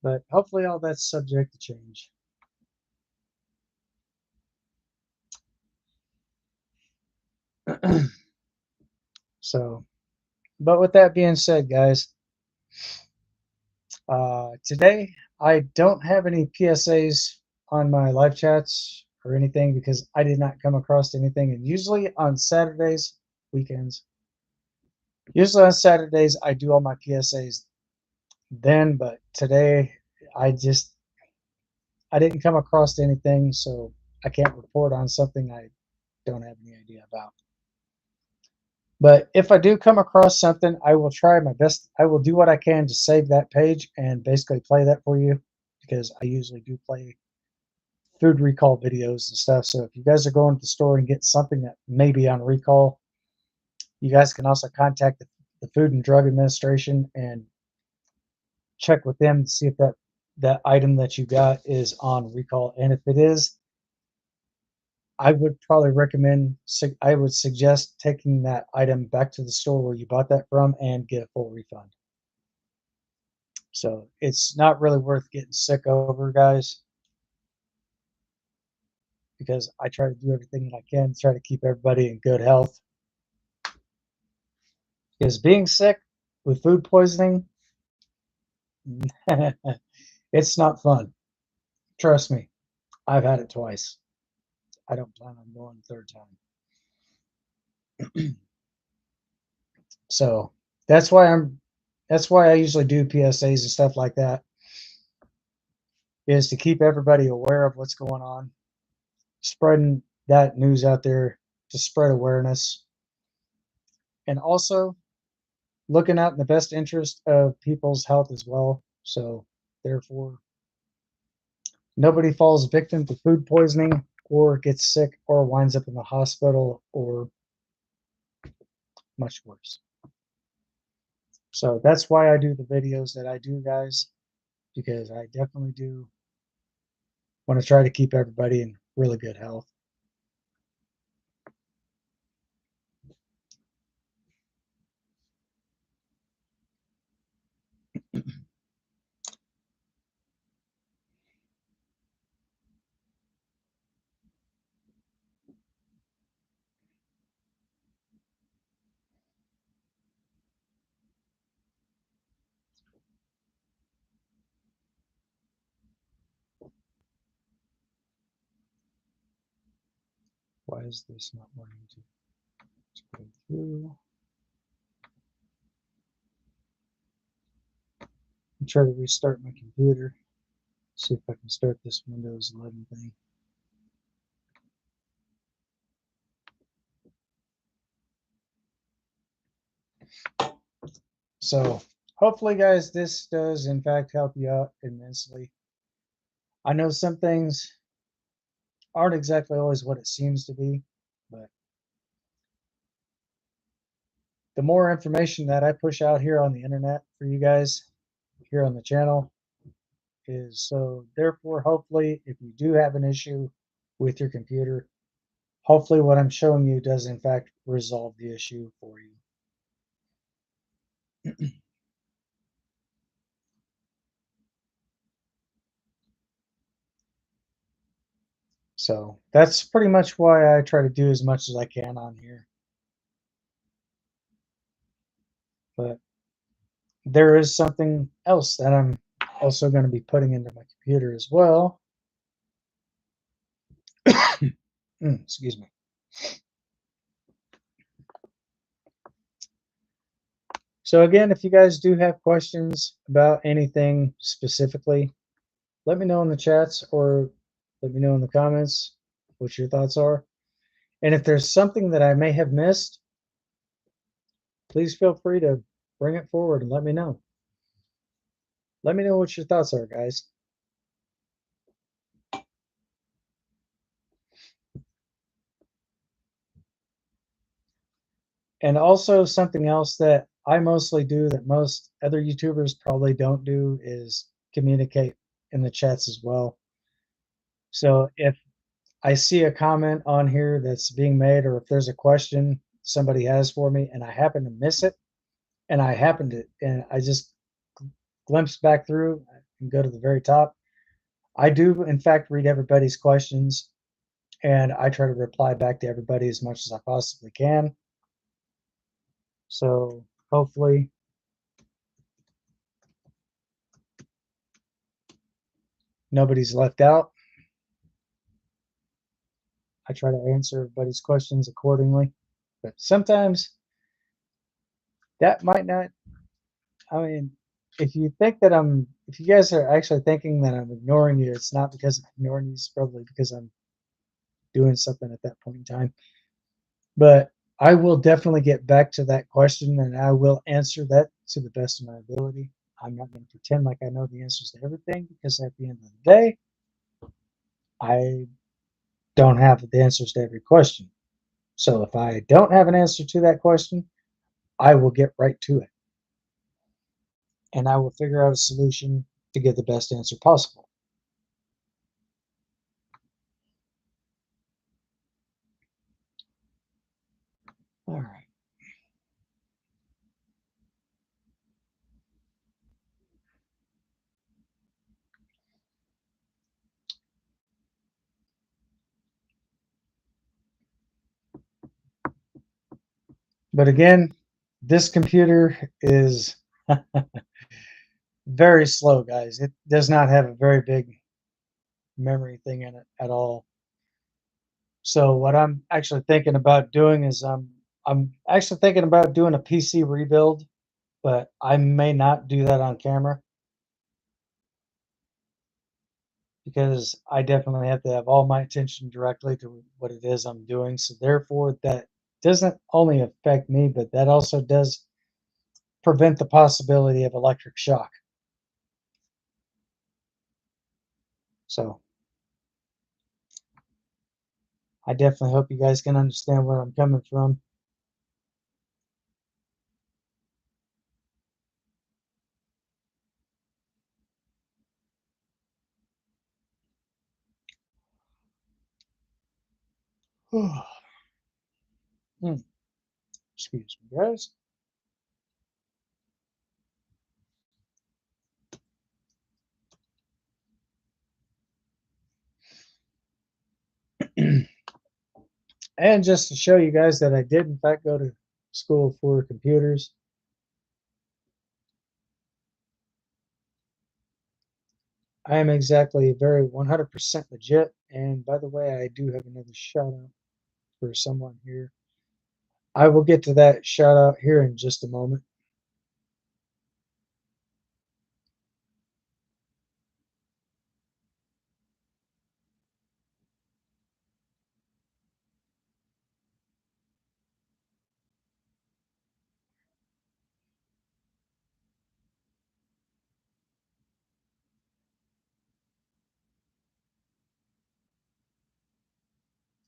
But hopefully all that's subject to change. So, but with that being said, guys, today I don't have any PSAs on my live chats or anything because I did not come across anything. And usually on Saturdays, weekends, usually on Saturdays, I do all my PSAs then, but today I didn't come across anything, so I can't report on something I don't have any idea about. But if I do come across something, I will try my best. I will do what I can to save that page and basically play that for you, because I usually do play food recall videos and stuff. So if you guys are going to the store and get something that may be on recall, you guys can also contact the Food and Drug Administration and check with them to see if that item that you got is on recall. And if it is, I would probably I would suggest taking that item back to the store where you bought that from and get a full refund. So it's not really worth getting sick over, guys, because I try to do everything that I can to try to keep everybody in good health. Because being sick with food poisoning, it's not fun. Trust me, I've had it twice. I don't plan on going the third time. So that's why I usually do PSAs and stuff like that, is to keep everybody aware of what's going on, spreading that news out there to spread awareness, and also looking out in the best interest of people's health as well. So therefore, nobody falls victim to food poisoning or gets sick or winds up in the hospital or much worse. So that's why I do the videos that I do, guys, because I definitely do want to try to keep everybody in really good health. Why is this not wanting to go through? I'm trying to restart my computer. See if I can start this Windows 11 thing. So hopefully, guys, this does in fact help you out immensely. I know some things aren't exactly always what it seems to be, but the more information that I push out here on the internet for you guys here on the channel is so therefore, hopefully, if you do have an issue with your computer, hopefully what I'm showing you does in fact resolve the issue for you. So that's pretty much why I try to do as much as I can on here. But there is something else that I'm also going to be putting into my computer as well. Excuse me. So again, if you guys do have questions about anything specifically, let me know in the chats or let me know in the comments what your thoughts are. And if there's something that I may have missed, please feel free to bring it forward and let me know. Let me know what your thoughts are, guys. And also something else that I mostly do that most other YouTubers probably don't do is communicate in the chats as well. So if I see a comment on here that's being made, or if there's a question somebody has for me and I happen to miss it, and I just glimpse back through and go to the very top, I do in fact read everybody's questions and I try to reply back to everybody as much as I possibly can. So hopefully nobody's left out. I try to answer everybody's questions accordingly, but sometimes that might not. I mean, if you guys are actually thinking that I'm ignoring you, it's not because I'm ignoring you. It's probably because I'm doing something at that point in time. But I will definitely get back to that question and I will answer that to the best of my ability. I'm not going to pretend like I know the answers to everything because at the end of the day, I don't have the answers to every question. So if I don't have an answer to that question, I will get right to it and I will figure out a solution to get the best answer possible. All right. But again, this computer is very slow, guys. It does not have a very big memory thing in it at all. So what I'm actually thinking about doing is I'm actually thinking about doing a PC rebuild, but I may not do that on camera because I definitely have to have all my attention directly to what it is I'm doing. So therefore that doesn't only affect me, but that also does prevent the possibility of electric shock. So I definitely hope you guys can understand where I'm coming from. Excuse me, guys. And just to show you guys that I did, in fact, go to school for computers, I am exactly very 100% legit. And by the way, I do have another shout out for someone here. I will get to that shout out here in just a moment.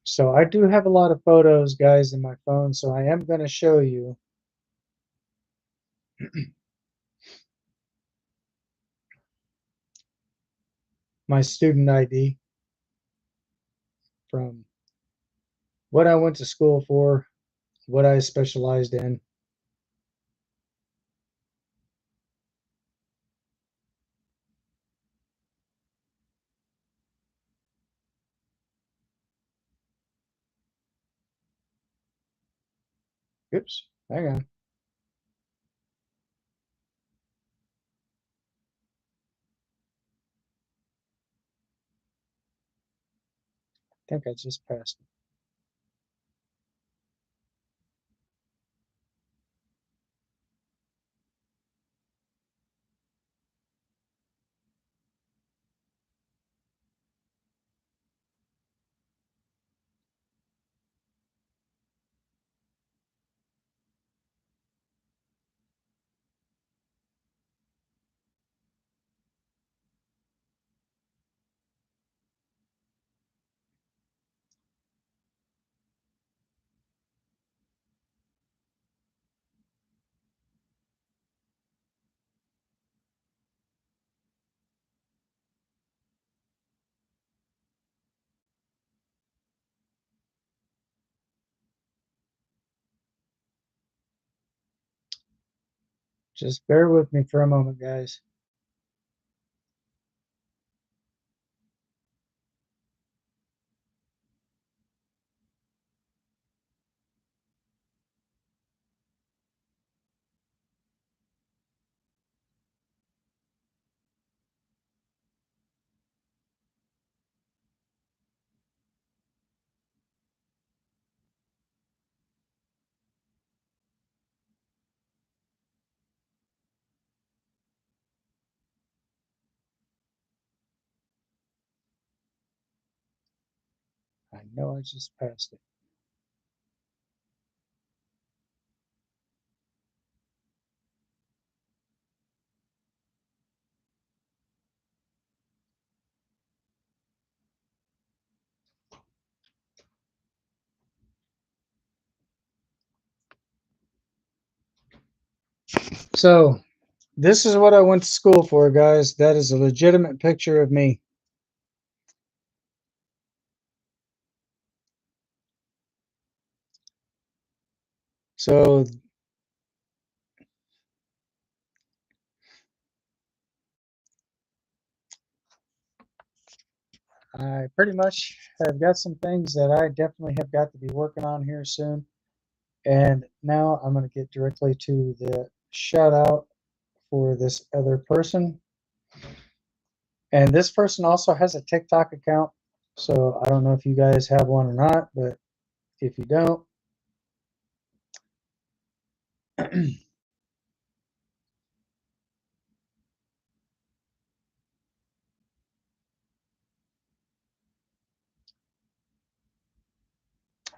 So I do have a lot of photos, guys, in my phone. So I am going to show you my student ID from what I went to school for, what I specialized in. Oops, hang on. think I just passed it. Just bear with me for a moment, guys. I know I just passed it. So this is what I went to school for, guys. That is a legitimate picture of me. So I pretty much have got some things that I definitely have got to be working on here soon. And now I'm going to get directly to the shout out for this other person. And this person also has a TikTok account. So I don't know if you guys have one or not, but if you don't,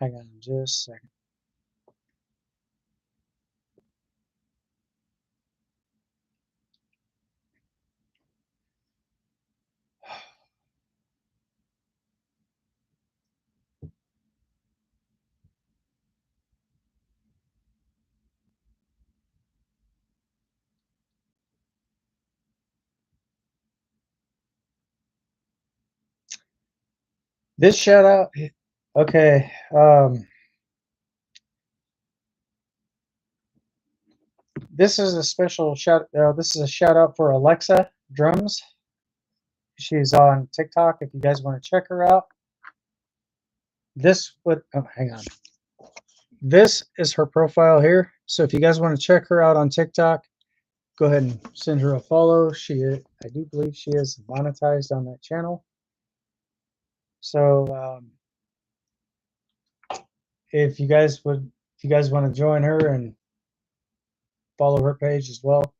hang on just a second. This shout out, okay. This is a special shout. This is a shout out for Alexa Drums. She's on TikTok. If you guys want to check her out, this would. Oh, hang on. This is her profile here. So if you guys want to check her out on TikTok, go ahead and send her a follow. I do believe she is monetized on that channel. So if you guys want to join her and follow her page as well,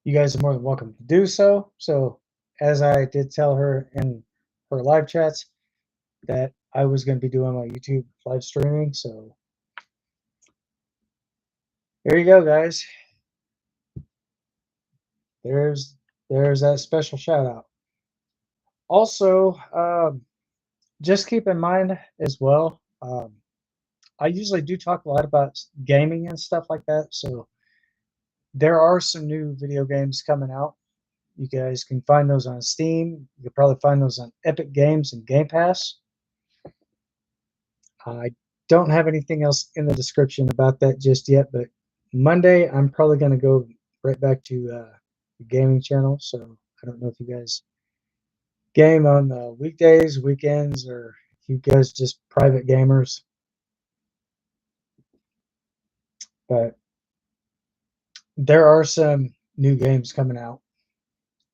you guys are more than welcome to do so. So as I did tell her in her live chats that I was going to be doing my YouTube live streaming. So there you go, guys. There's that special shout out. Also, just keep in mind as well, I usually do talk a lot about gaming and stuff like that. So there are some new video games coming out. You guys can find those on Steam. You can probably find those on Epic Games and Game Pass. I don't have anything else in the description about that just yet, but Monday I'm probably going to go right back to the gaming channel. So I don't know if you guys game on the weekdays, weekends, or if you guys just private gamers. But there are some new games coming out.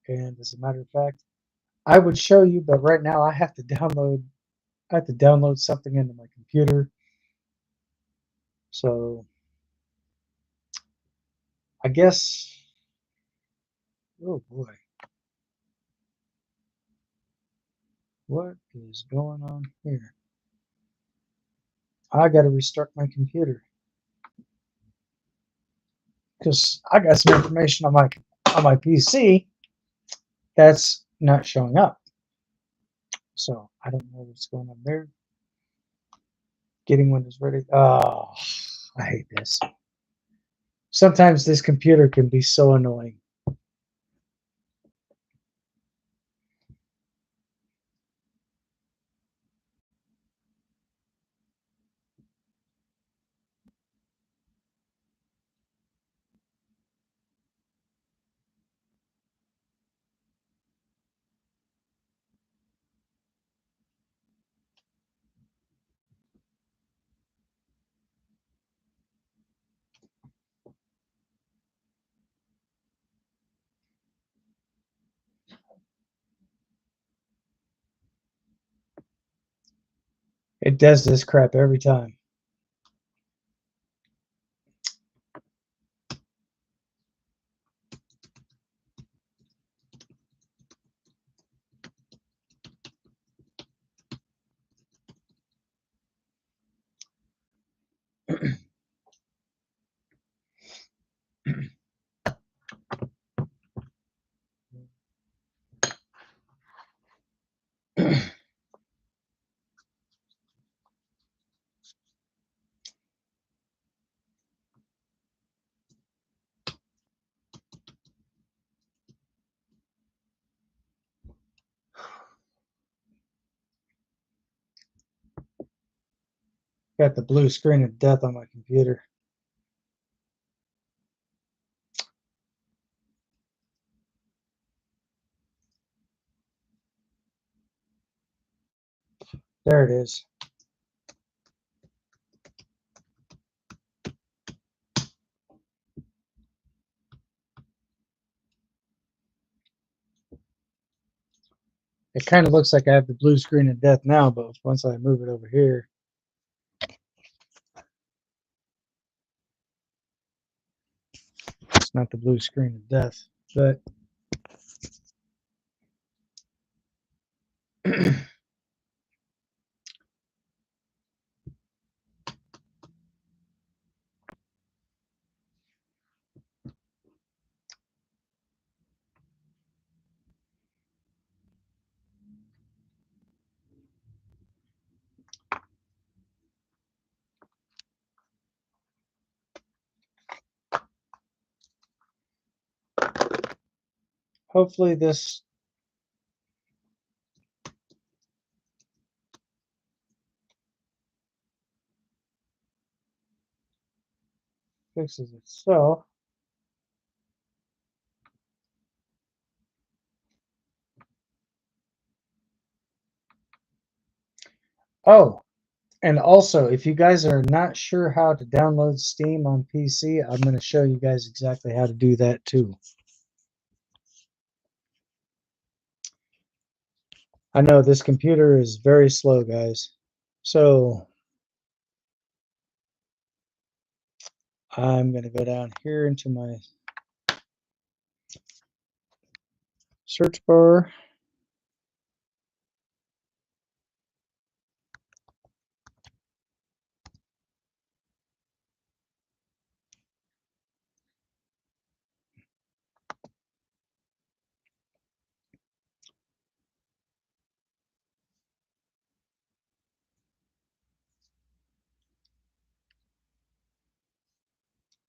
And as a matter of fact, I would show you, but right now I have to download I have to download something into my computer. So I guess, oh boy, what is going on here? I got to restart my computer because I got some information on my PC that's not showing up. So I don't know what's going on there. Getting Windows ready. Oh, I hate this. Sometimes this computer can be so annoying. It does this crap every time. Got the blue screen of death on my computer. There it is. It kind of looks like I have the blue screen of death now, but once I move it over here, it's not the blue screen of death. But hopefully this fixes itself. Oh, and also, if you guys are not sure how to download Steam on PC, I'm going to show you guys exactly how to do that too. I know this computer is very slow, guys. So I'm going to go down here into my search bar.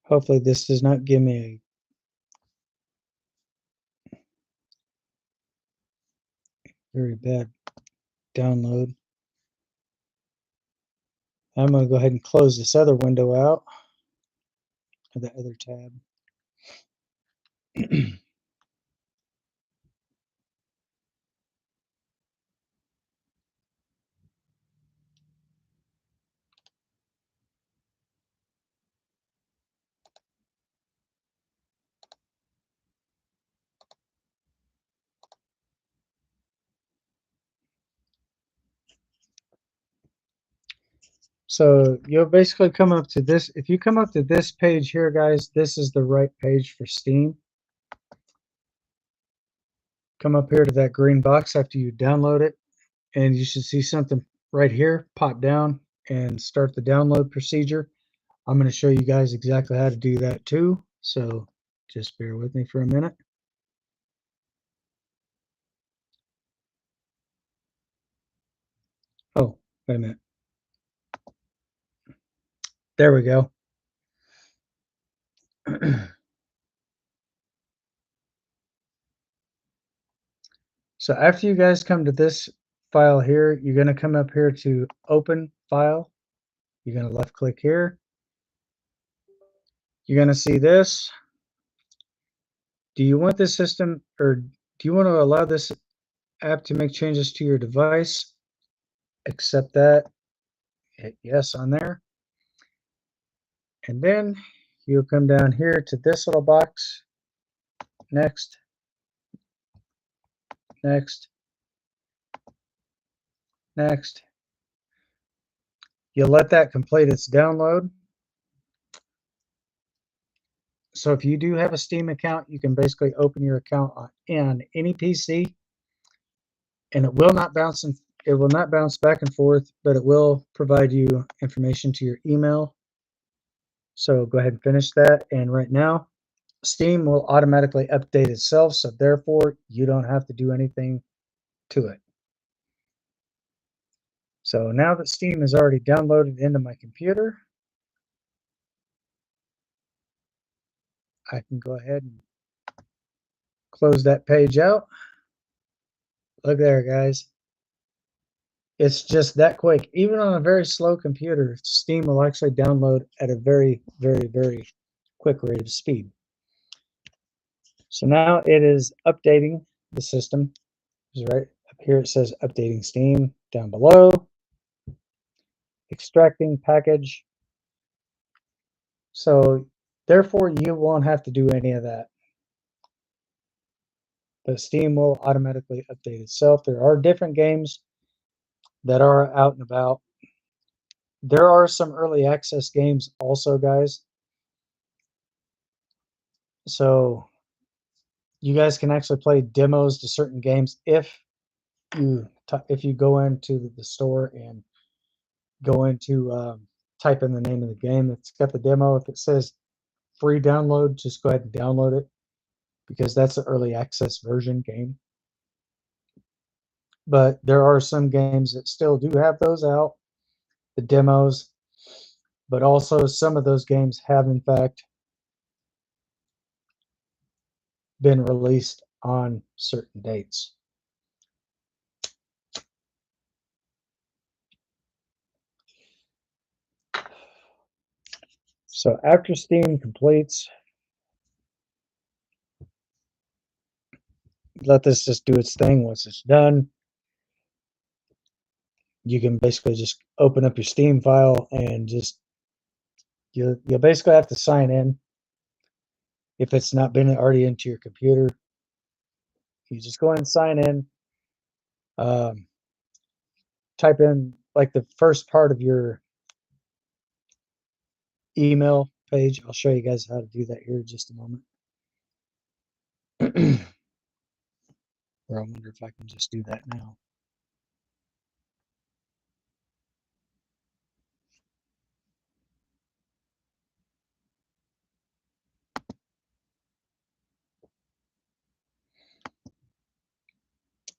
Hopefully this does not give me a very bad download. I'm going to go ahead and close this other window out, or the other tab. So you'll basically come up to this. If you come up to this page here, guys, this is the right page for Steam. Come up here to that green box after you download it, and you should see something right here. Pop down and start the download procedure. I'm going to show you guys exactly how to do that too. So just bear with me for a minute. Oh, wait a minute. There we go. So after you guys come to this file here, you're going to come up here to open file. You're going to left click here. You're going to see this. Do you want this system, or do you want to allow this app to make changes to your device? Accept that. Hit yes on there. And then you'll come down here to this little box. Next. Next. Next. You'll let that complete its download. So if you do have a Steam account, you can basically open your account on any PC, and it will not bounce back and forth, but it will provide you information to your email. So go ahead and finish that. And right now, Steam will automatically update itself, so therefore you don't have to do anything to it. So now that Steam is already downloaded into my computer, I can go ahead and close that page out. Look there, guys. It's just that quick. Even on a very slow computer, Steam will actually download at a very, very, very quick rate of speed. So now it is updating the system. Right up here it says updating Steam. Down below, extracting package. So therefore you won't have to do any of that. But Steam will automatically update itself. There are different games that are out and about. There are some early access games also, guys. So you guys can actually play demos to certain games if you go into the store and go into type in the name of the game. It's got the demo. If it says free download, just go ahead and download it, because that's the early access version game. But there are some games that still do have those out, the demos, but also some of those games have in fact been released on certain dates. So after Steam completes, let this just do its thing. Once it's done, you can basically just open up your Steam file and just you'll basically have to sign in. If it's not been already into your computer, you just go ahead and sign in. Type in like the first part of your email page. I'll show you guys how to do that here in just a moment. Or I wonder if I can just do that now.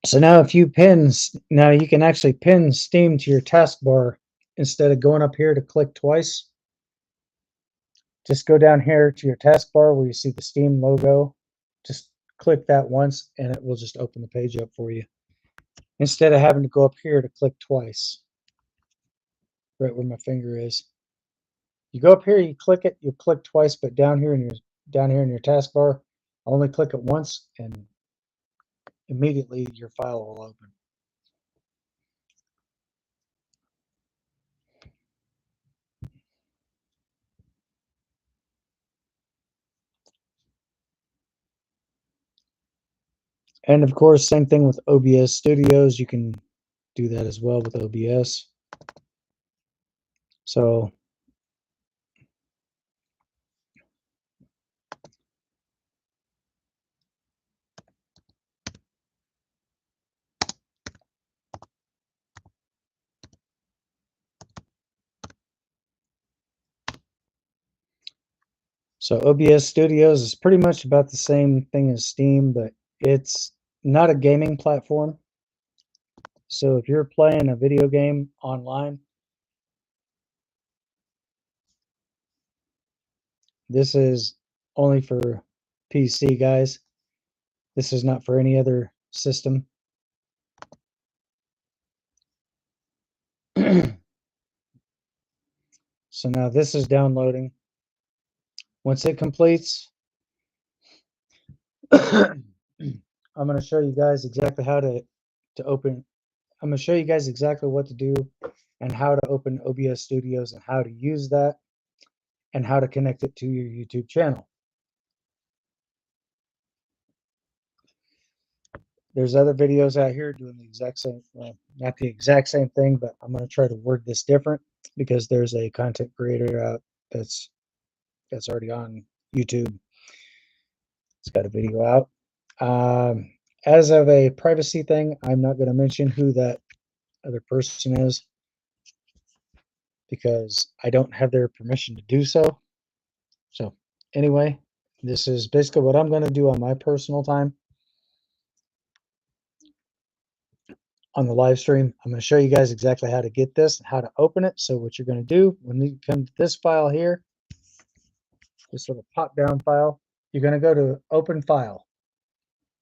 So now if you now you can actually pin Steam to your taskbar instead of going up here to click twice. Just go down here to your taskbar where you see the Steam logo. Just click that once and it will just open the page up for you, instead of having to go up here to click twice. Right where my finger is. You go up here, you click it, you click twice, but down here in your taskbar, only click it once and immediately your file will open. And of course, same thing with OBS Studios. You can do that as well with OBS. So OBS Studios is pretty much about the same thing as Steam, but it's not a gaming platform. So if you're playing a video game online, this is only for PC, guys. This is not for any other system. So now this is downloading. Once it completes, I'm going to show you guys exactly how to open. I'm going to show you guys exactly what to do and how to open OBS Studios and how to use that and how to connect it to your YouTube channel. There's other videos out here doing the exact same, well, not the exact same thing, but I'm going to try to word this different because there's a content creator out that's already on YouTube. It's got a video out. As of a privacy thing, I'm not going to mention who that other person is because I don't have their permission to do so. So anyway, this is basically what I'm going to do on my personal time on the live stream. I'm going to show you guys exactly how to get this and how to open it. So what you're going to do when you come to this file here, this little pop down file, you're going to go to open file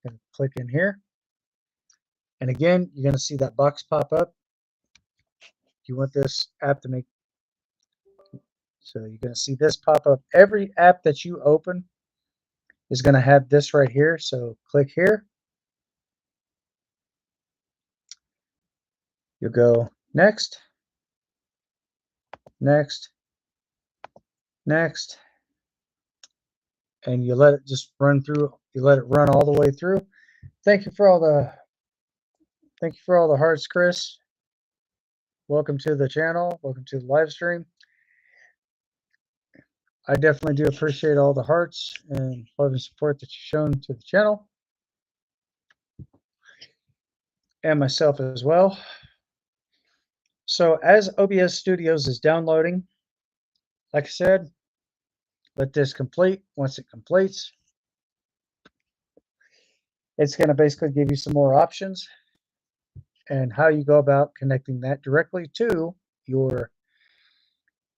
and click in here. And again, you're going to see that box pop up. You want this app to make, so you're going to see this pop up. Every app that you open is going to have this right here. So click here. You go next, next, next, and you let it just run through. You let it run all the way through. Thank you for all the hearts, Chris. Welcome to the channel. Welcome to the live stream. I definitely do appreciate all the hearts and love and support that you've shown to the channel and myself as well. So as OBS Studios is downloading, like I said, let this complete. Once it completes, it's going to basically give you some more options and how you go about connecting that directly to your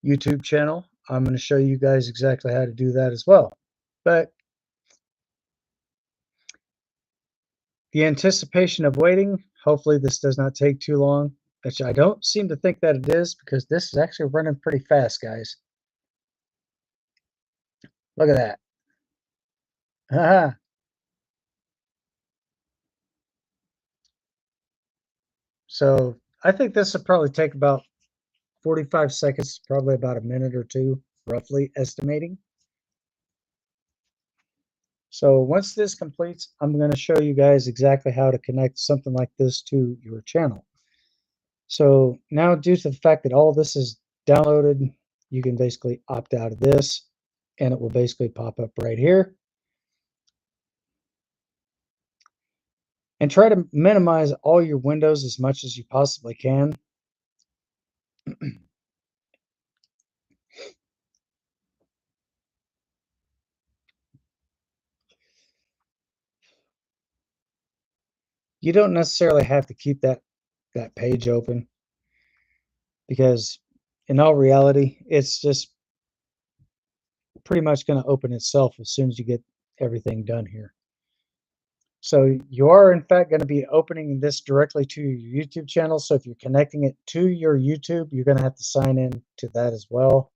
YouTube channel. I'm going to show you guys exactly how to do that as well. But the anticipation of waiting, hopefully this does not take too long, which I don't seem to think that it is because this is actually running pretty fast, guys. Look at that. So I think this will probably take about 45 seconds, probably about a minute or two, roughly estimating. So once this completes, I'm going to show you guys exactly how to connect something like this to your channel. So now, due to the fact that all this is downloaded, you can basically opt out of this and it will basically pop up right here. And try to minimize all your windows as much as you possibly can. You don't necessarily have to keep that page open because in all reality, it's just pretty much going to open itself as soon as you get everything done here. So you are in fact going to be opening this directly to your YouTube channel. So if you're connecting it to your YouTube, you're going to have to sign in to that as well.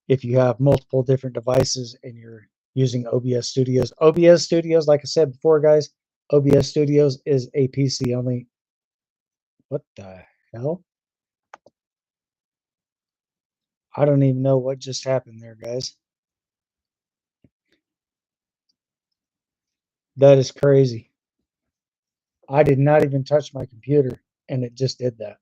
If you have multiple different devices and you're using OBS Studios. OBS Studios, like I said before, guys, OBS Studios is a PC only. What the hell? I don't even know what just happened there, guys. That is crazy. I did not even touch my computer, and it just did that.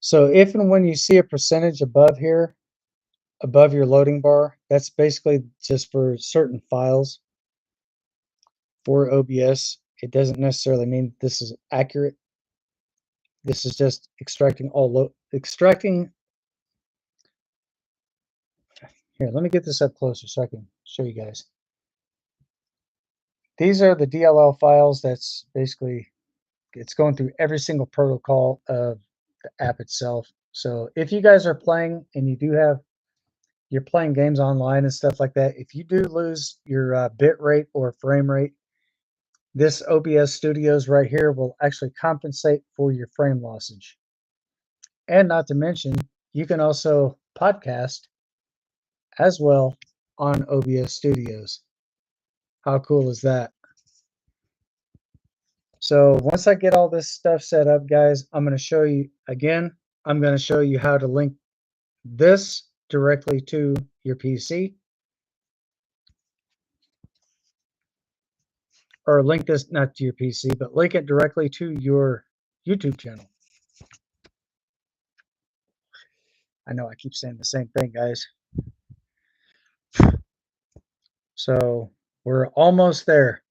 So if and when you see a percentage above here, above your loading bar, that's basically just for certain files for OBS. It doesn't necessarily mean this is accurate. This is just extracting. Here, let me get this up closer so I can show you guys. These are the DLL files. That's basically, it's going through every single protocol of the app itself. So if you guys are playing and you're playing games online and stuff like that, if you do lose your bit rate or frame rate, this OBS Studios right here will actually compensate for your frame lossage. And not to mention, you can also podcast as well on OBS Studios. How cool is that? So once I get all this stuff set up, guys, I'm going to show you again. I'm going to show you how to link this directly to your PC, or link this not to your PC, but link it directly to your YouTube channel. I know I keep saying the same thing, guys. So we're almost there.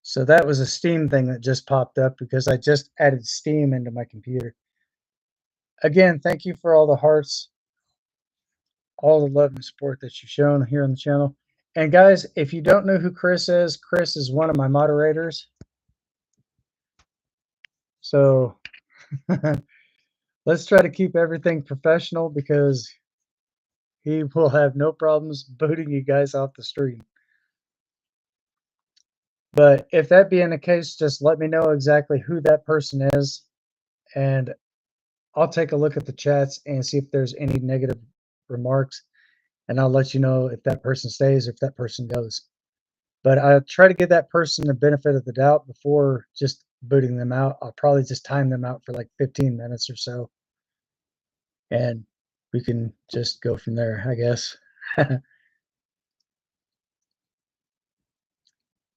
So that was a Steam thing that just popped up because I just added Steam into my computer. Again, thank you for all the hearts, all the love and support that you've shown here on the channel. And guys, if you don't know who Chris is one of my moderators. So let's try to keep everything professional because he will have no problems booting you guys off the stream. But if that being the case, just let me know exactly who that person is, and I'll take a look at the chats and see if there's any negative remarks, and I'll let you know if that person stays or if that person goes. But I'll try to give that person the benefit of the doubt before just booting them out. I'll probably just time them out for like 15 minutes or so, and we can just go from there, I guess.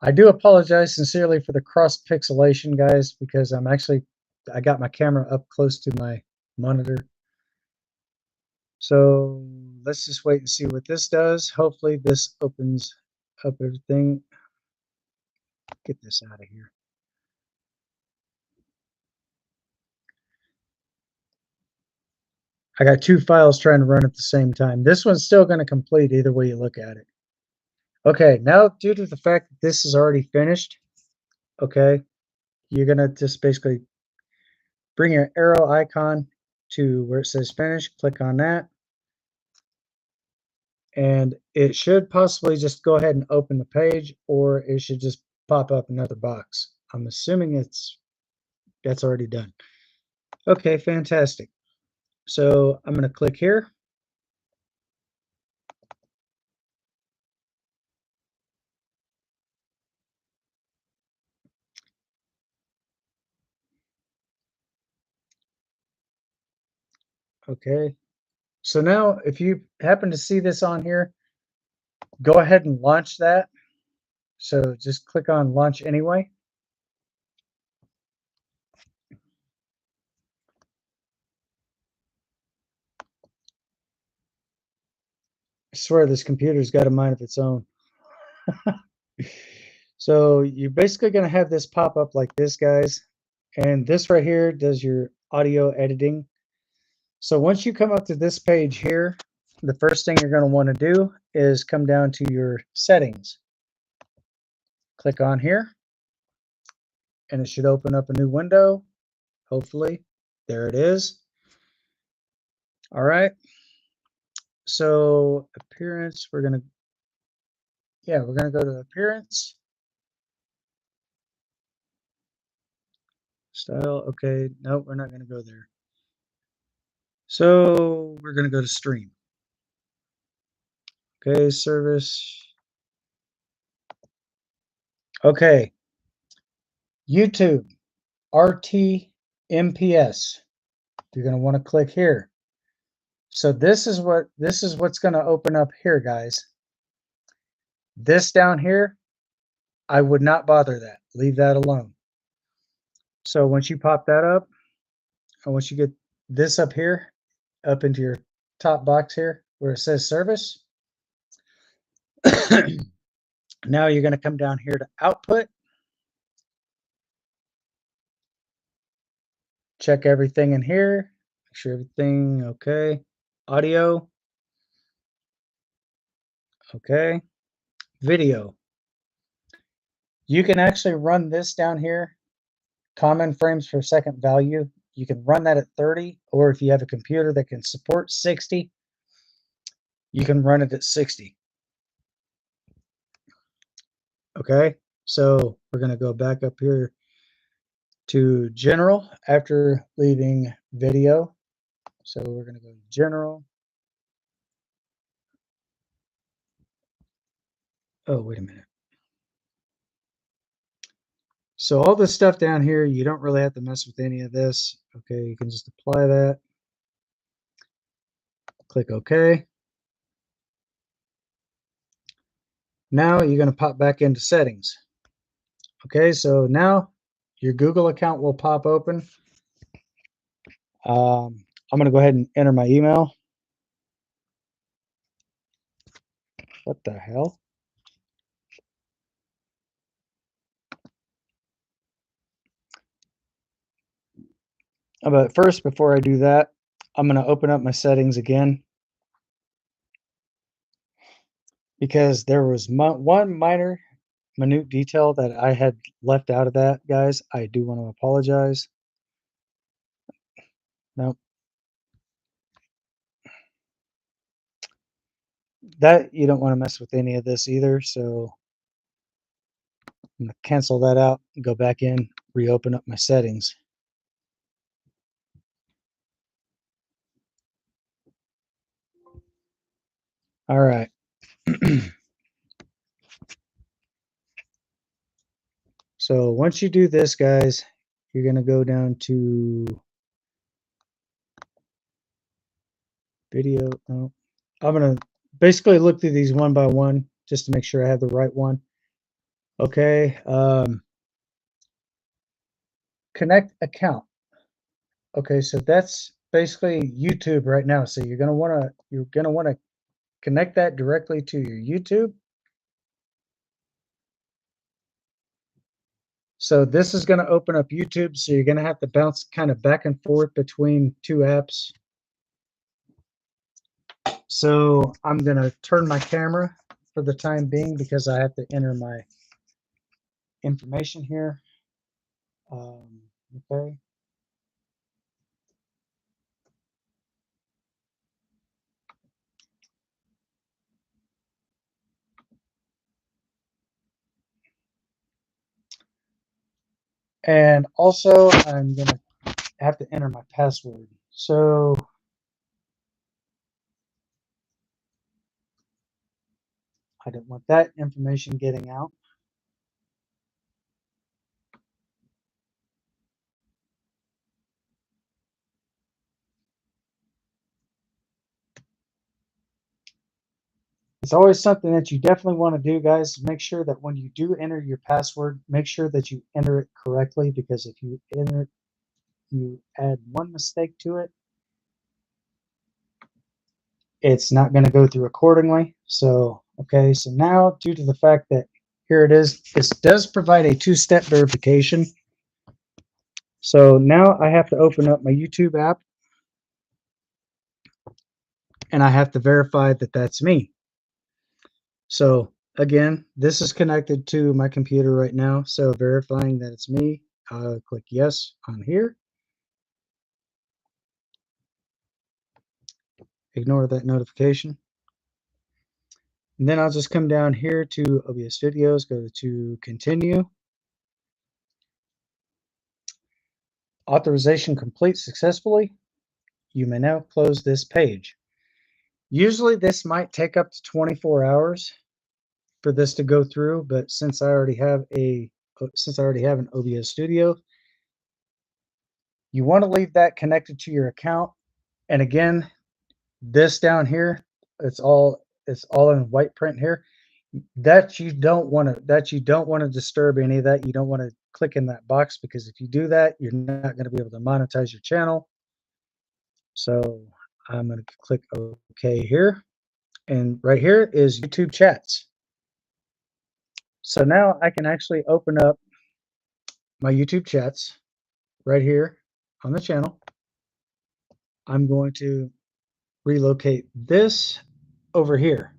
I do apologize sincerely for the cross pixelation, guys, because I got my camera up close to my monitor. So let's just wait and see what this does. Hopefully this opens up everything. Get this out of here. I got two files trying to run at the same time. This one's still going to complete either way you look at it. Okay, now due to the fact that this is already finished, okay, you're going to just basically bring your arrow icon to where it says finish, click on that, and it should possibly just go ahead and open the page, or it should just pop up another box. I'm assuming that's already done. Okay, fantastic. So I'm going to click here. Okay. So now if you happen to see this on here, go ahead and launch that. So just click on launch anyway. I swear this computer's got a mind of its own. So you're basically going to have this pop up like this, guys. And this right here does your audio editing. So once you come up to this page here, the first thing you're going to want to do is come down to your settings. Click on here, and it should open up a new window. Hopefully, there it is. All right. So appearance, we're going to go to appearance. Style, okay. No, we're not going to go there. So we're going to go to stream. Okay, service. Okay, YouTube, RTMPS. You're going to want to click here. So this is what's going to open up here, guys. This down here, I would not bother that. Leave that alone. So once you pop that up, and once you get this up here, up into your top box here where it says service, now you're going to come down here to output. Check everything in here. Make sure everything okay. Audio. Okay. Video. You can actually run this down here. Common frames per second value. You can run that at 30, or if you have a computer that can support 60, you can run it at 60. Okay, so we're going to go back up here to general after leaving video. So we're going to go to general. Oh, wait a minute. So all this stuff down here, you don't really have to mess with any of this. Okay, you can just apply that. Click OK. Now you're going to pop back into settings. Okay, so now your Google account will pop open. I'm going to go ahead and enter my email. What the hell? But first, before I do that, I'm going to open up my settings again, because there was one minute detail that I had left out of that, guys. I do want to apologize. Nope. That you don't want to mess with any of this either, so I'm going to cancel that out and go back in, reopen up my settings. All right. So once you do this, guys, you're going to go down to video. Oh, I'm going to basically look through these one by one just to make sure I have the right one. Okay. Connect account. Okay, so that's basically YouTube right now. So you're going to want to connect that directly to your YouTube. So this is going to open up YouTube. So you're going to have to bounce kind of back and forth between two apps. So I'm going to turn my camera for the time being because I have to enter my information here. Okay. And also I'm going to have to enter my password. So I don't want that information getting out. It's always something that you definitely want to do, guys. Make sure that when you do enter your password, make sure that you enter it correctly, because if you enter it, you add one mistake to it, it's not going to go through accordingly. So, okay, so now due to the fact that here it is, this does provide a two-step verification. So now I have to open up my YouTube app and I have to verify that that's me. So again, this is connected to my computer right now. So verifying that it's me, click yes on here. Ignore that notification. And then I'll just come down here to OBS videos, go to continue. Authorization complete successfully. You may now close this page. Usually this might take up to 24 hours for this to go through, but since I already have an OBS Studio, you want to leave that connected to your account. And again, this down here, it's all in white print here. That you don't want to disturb any of that. You don't want to click in that box, because if you do that, you're not going to be able to monetize your channel. So I'm going to click OK here. And right here is YouTube chats. So now I can actually open up my YouTube chats right here on the channel. I'm going to relocate this over here.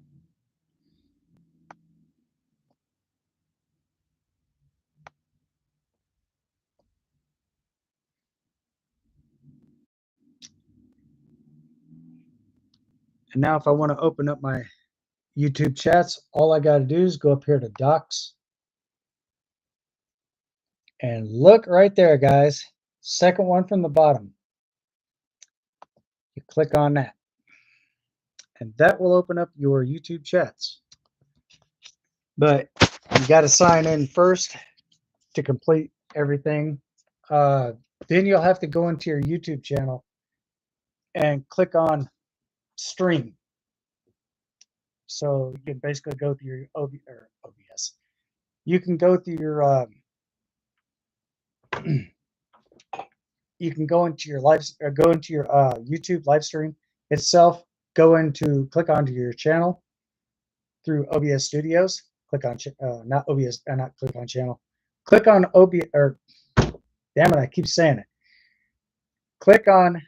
And now if I want to open up my YouTube chats, all I got to do is go up here to Docs. And look right there, guys. Second one from the bottom. You click on that. And that will open up your YouTube chats. But you got to sign in first to complete everything. Then you'll have to go into your YouTube channel and click on Stream. So you can basically go through your OBS. You can go through your you can go into your YouTube live stream itself. Click onto your channel through OBS Studios. Click on not OBS, not click on channel. Click on OBS, or damn it, I keep saying it. Click on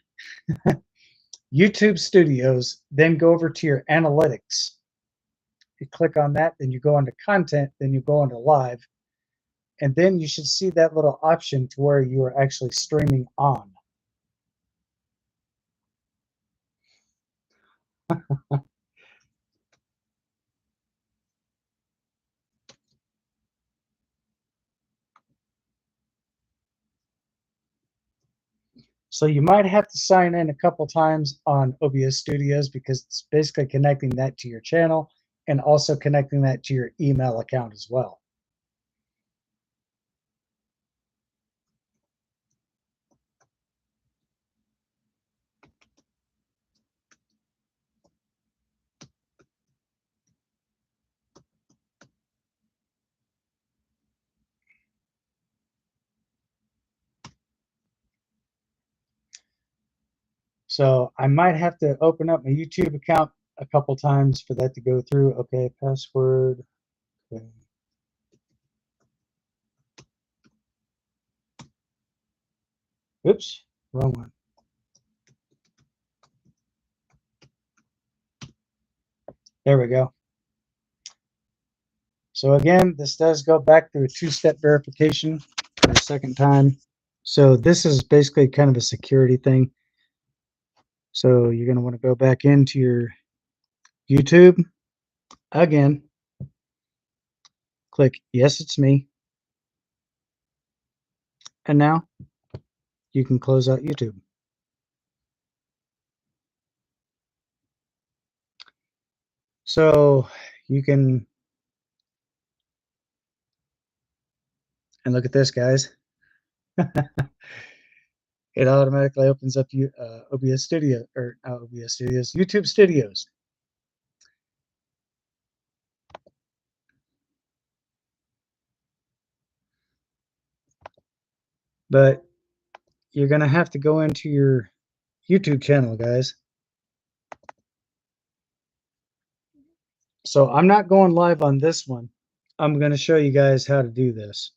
YouTube Studios, then go over to your analytics. You click on that, then you go onto content, then you go onto live, and then you should see that little option to where you are actually streaming on. So you might have to sign in a couple times on OBS Studios, because it's basically connecting that to your channel and also connecting that to your email account as well. So I might have to open up my YouTube account a couple times for that to go through. Okay, password. Okay. Oops, wrong one. There we go. So again, this does go back through a two-step verification for the second time. So this is basically kind of a security thing. So you're going to want to go back into your YouTube again. Click yes, it's me. And now you can close out YouTube. So you can, and look at this, guys. It automatically opens up OBS Studio, or not OBS Studios, YouTube Studios. But you're going to have to go into your YouTube channel, guys. So I'm not going live on this one. I'm going to show you guys how to do this.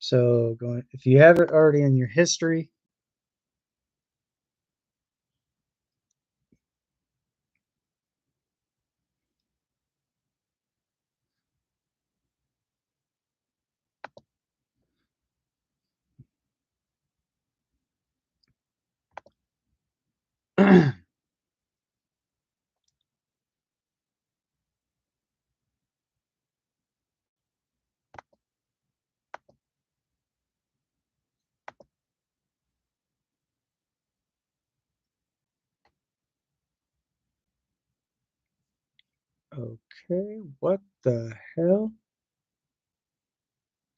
So if you have it already in your history, Okay, what the hell?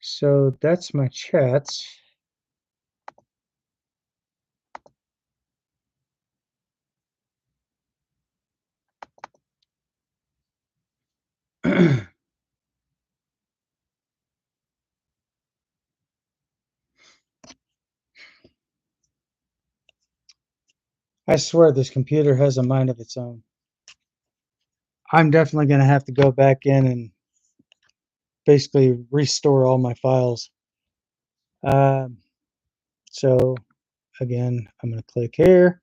So that's my chats. I swear this computer has a mind of its own. I'm definitely going to have to go back in and basically restore all my files. Um, so again, I'm going to click here.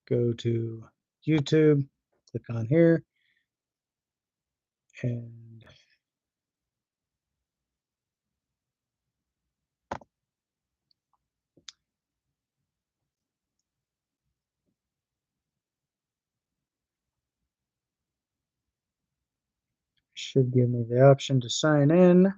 Go to YouTube, click on here, and should give me the option to sign in.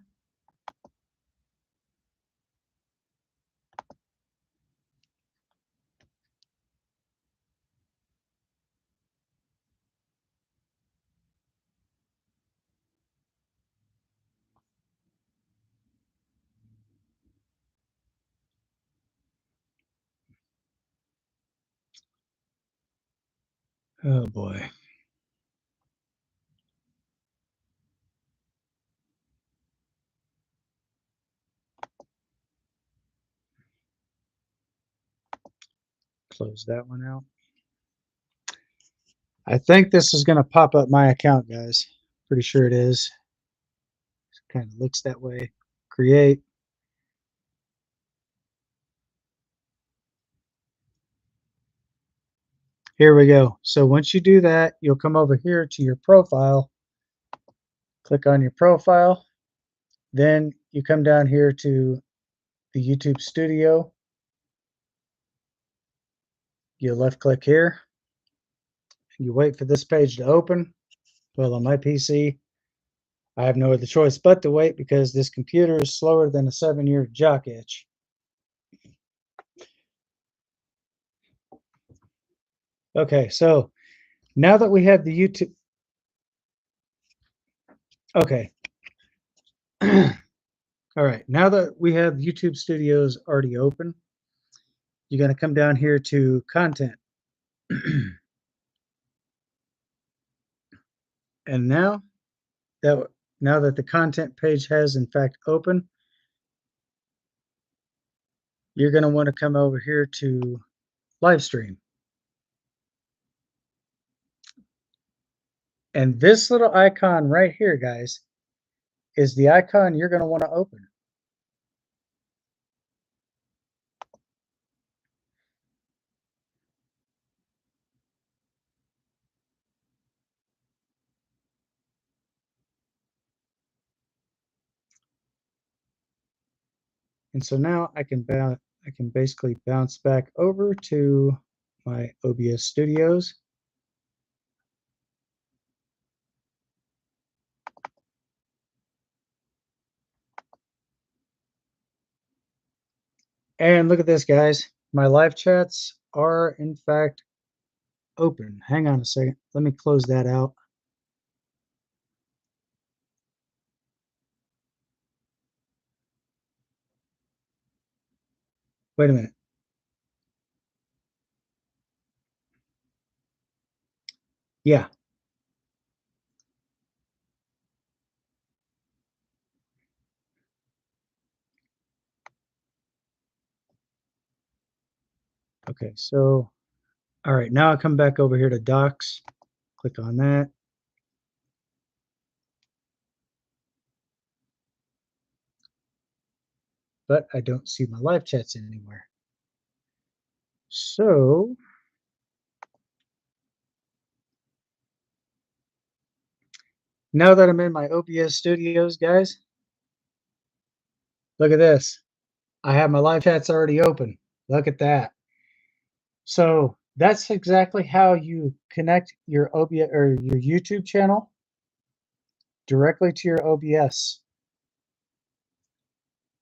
Oh boy. Close that one out. I think this is going to pop up my account, guys. Pretty sure it is. Kind of looks that way. Create. Here we go. So once you do that, you'll come over here to your profile. Click on your profile. Then you come down here to the YouTube Studio. You left click here. You wait for this page to open. Well, on my PC, I have no other choice but to wait because this computer is slower than a 7-year jock itch. Okay, so now that we have the YouTube, okay. All right, now that we have YouTube Studios already open, you're going to come down here to content. And that now that the content page has in fact opened, you're going to want to come over here to live stream. And this little icon right here, guys, is the icon you're going to want to open. And so now I can basically bounce back over to my OBS Studios. And look at this, guys. My live chats are in fact open. Hang on a second. Let me close that out. Wait a minute. Yeah. Okay, so all right, now I come back over here to Docs. Click on that. But I don't see my live chats anywhere. So now that I'm in my OBS Studios, guys, look at this. I have my live chats already open. Look at that. So that's exactly how you connect your OBS or your YouTube channel directly to your OBS.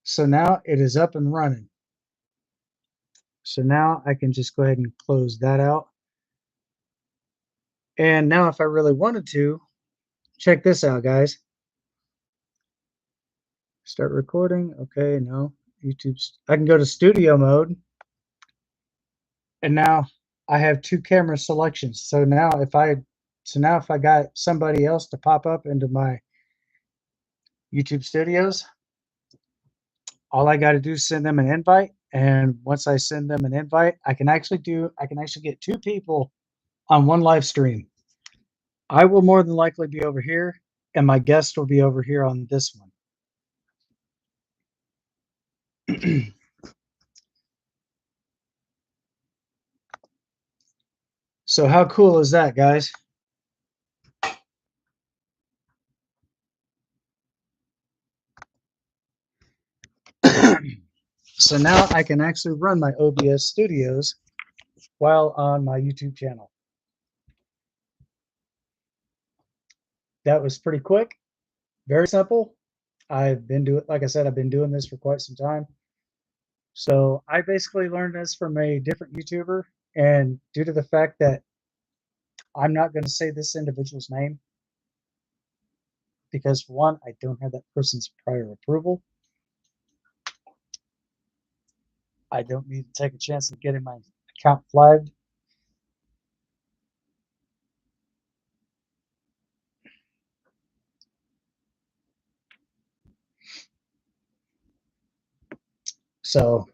So now it is up and running. So now I can just go ahead and close that out. And now if I really wanted to, check this out, guys. Start recording. Okay, no. I can go to studio mode. And now I have two camera selections. So now if I got somebody else to pop up into my YouTube studios, all I got to do is send them an invite. And once I send them an invite, I can actually get two people on one live stream. I will more than likely be over here, and my guest will be over here on this one. So how cool is that, guys? So now I can actually run my OBS studios while on my YouTube channel. That was pretty quick, very simple. Like I said, I've been doing this for quite some time. So I basically learned this from a different YouTuber, and due to the fact that I'm not going to say this individual's name, because for one, I don't have that person's prior approval. I don't need to take a chance of getting my account flagged. So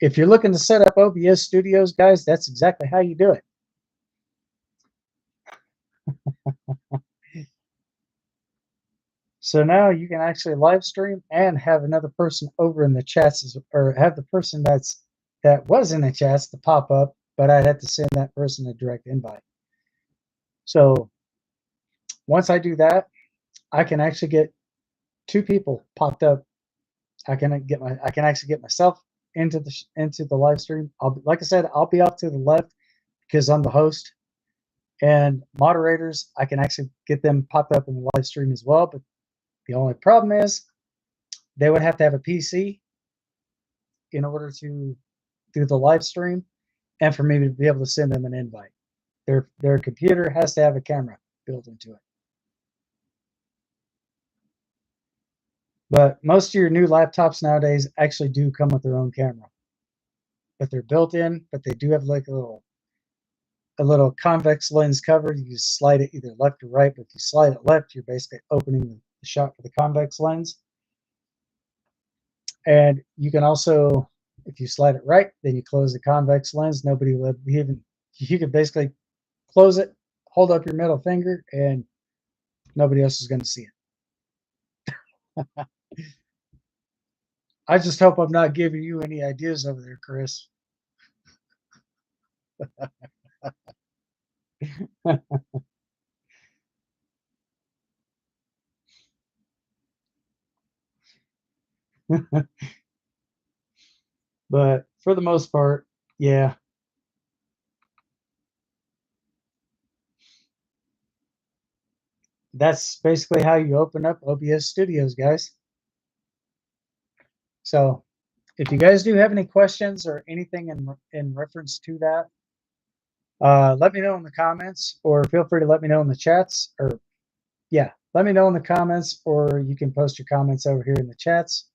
if you're looking to set up OBS studios, guys, that's exactly how you do it. So now you can actually live stream and have another person over in the chats, or have the person that was in the chats to pop up, but I'd have to send that person a direct invite. So once I do that, I can actually get two people popped up. I can actually get myself into the live stream. Like I said, I'll be off to the left because I'm the host. And moderators, I can actually get them popped up in the live stream as well. But the only problem is they would have to have a PC in order to do the live stream, and for me to be able to send them an invite. Their computer has to have a camera built into it. But most of your new laptops nowadays actually do come with their own camera. But they're built in, but they do have like a little convex lens cover. You just slide it either left or right, but if you slide it left, you're basically opening the shot for the convex lens. And you can also, if you slide it right, then you close the convex lens. Nobody will even, you can basically close it, hold up your middle finger, and nobody else is going to see it. I just hope I'm not giving you any ideas over there, Chris. But for the most part, yeah. That's basically how you open up OBS Studios, guys. So if you guys do have any questions or anything in reference to that, let me know in the comments, or feel free to let me know in the chats, or yeah, let me know in the comments, or you can post your comments over here in the chats.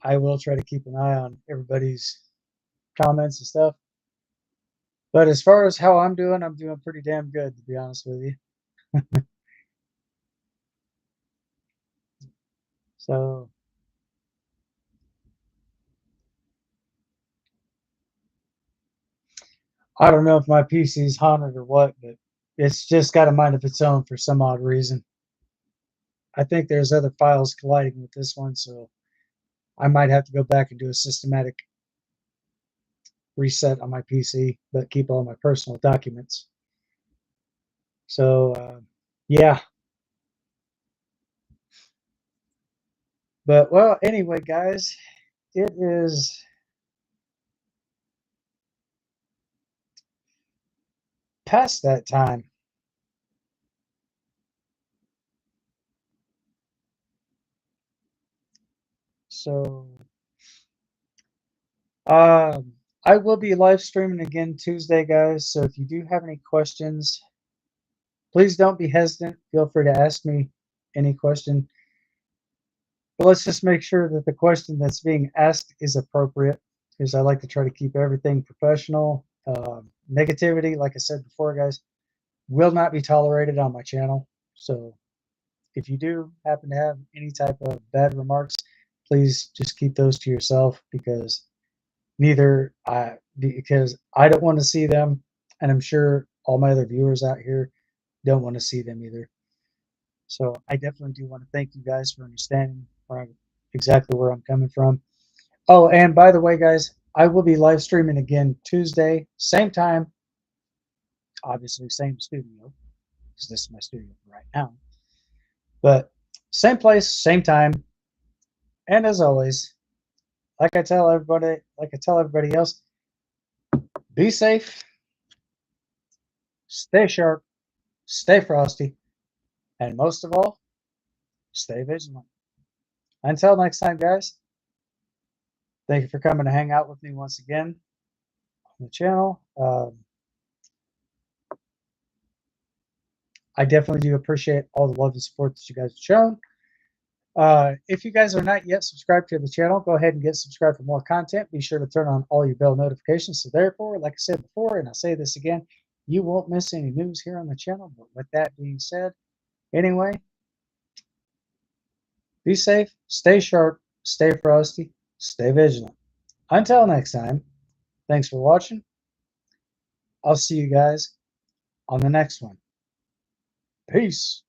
I will try to keep an eye on everybody's comments and stuff. But as far as how I'm doing pretty damn good, to be honest with you. So I don't know if my PC's haunted or what, but it's just got a mind of its own for some odd reason. I think there's other files colliding with this one, so I might have to go back and do a systematic reset on my PC, but keep all my personal documents. So, yeah. But, well, anyway, guys, it is past that time. So, I will be live streaming again Tuesday, guys. So if you do have any questions, please don't be hesitant. Feel free to ask me any question. But let's just make sure that the question that's being asked is appropriate, because I like to try to keep everything professional. Negativity, like I said before, guys, will not be tolerated on my channel. So if you do happen to have any type of bad remarks, please just keep those to yourself, because I don't want to see them, and I'm sure all my other viewers out here don't want to see them either. So I definitely do want to thank you guys for understanding exactly where I'm coming from. Oh, and by the way, guys, I will be live streaming again Tuesday, same time, obviously same studio, because this is my studio right now. But same place, same time, and as always, like I tell everybody else, be safe, stay sharp, stay frosty, and most of all, stay vigilant. Until next time, guys, thank you for coming to hang out with me once again on the channel. I definitely do appreciate all the love and support that you guys have shown. If you guys are not yet subscribed to the channel, go ahead and get subscribed for more content. Be sure to turn on all your bell notifications. So therefore, like I said before, and I'll say this again, you won't miss any news here on the channel. But with that being said, anyway, be safe, stay sharp, stay frosty, stay vigilant. Until next time, thanks for watching. I'll see you guys on the next one. Peace.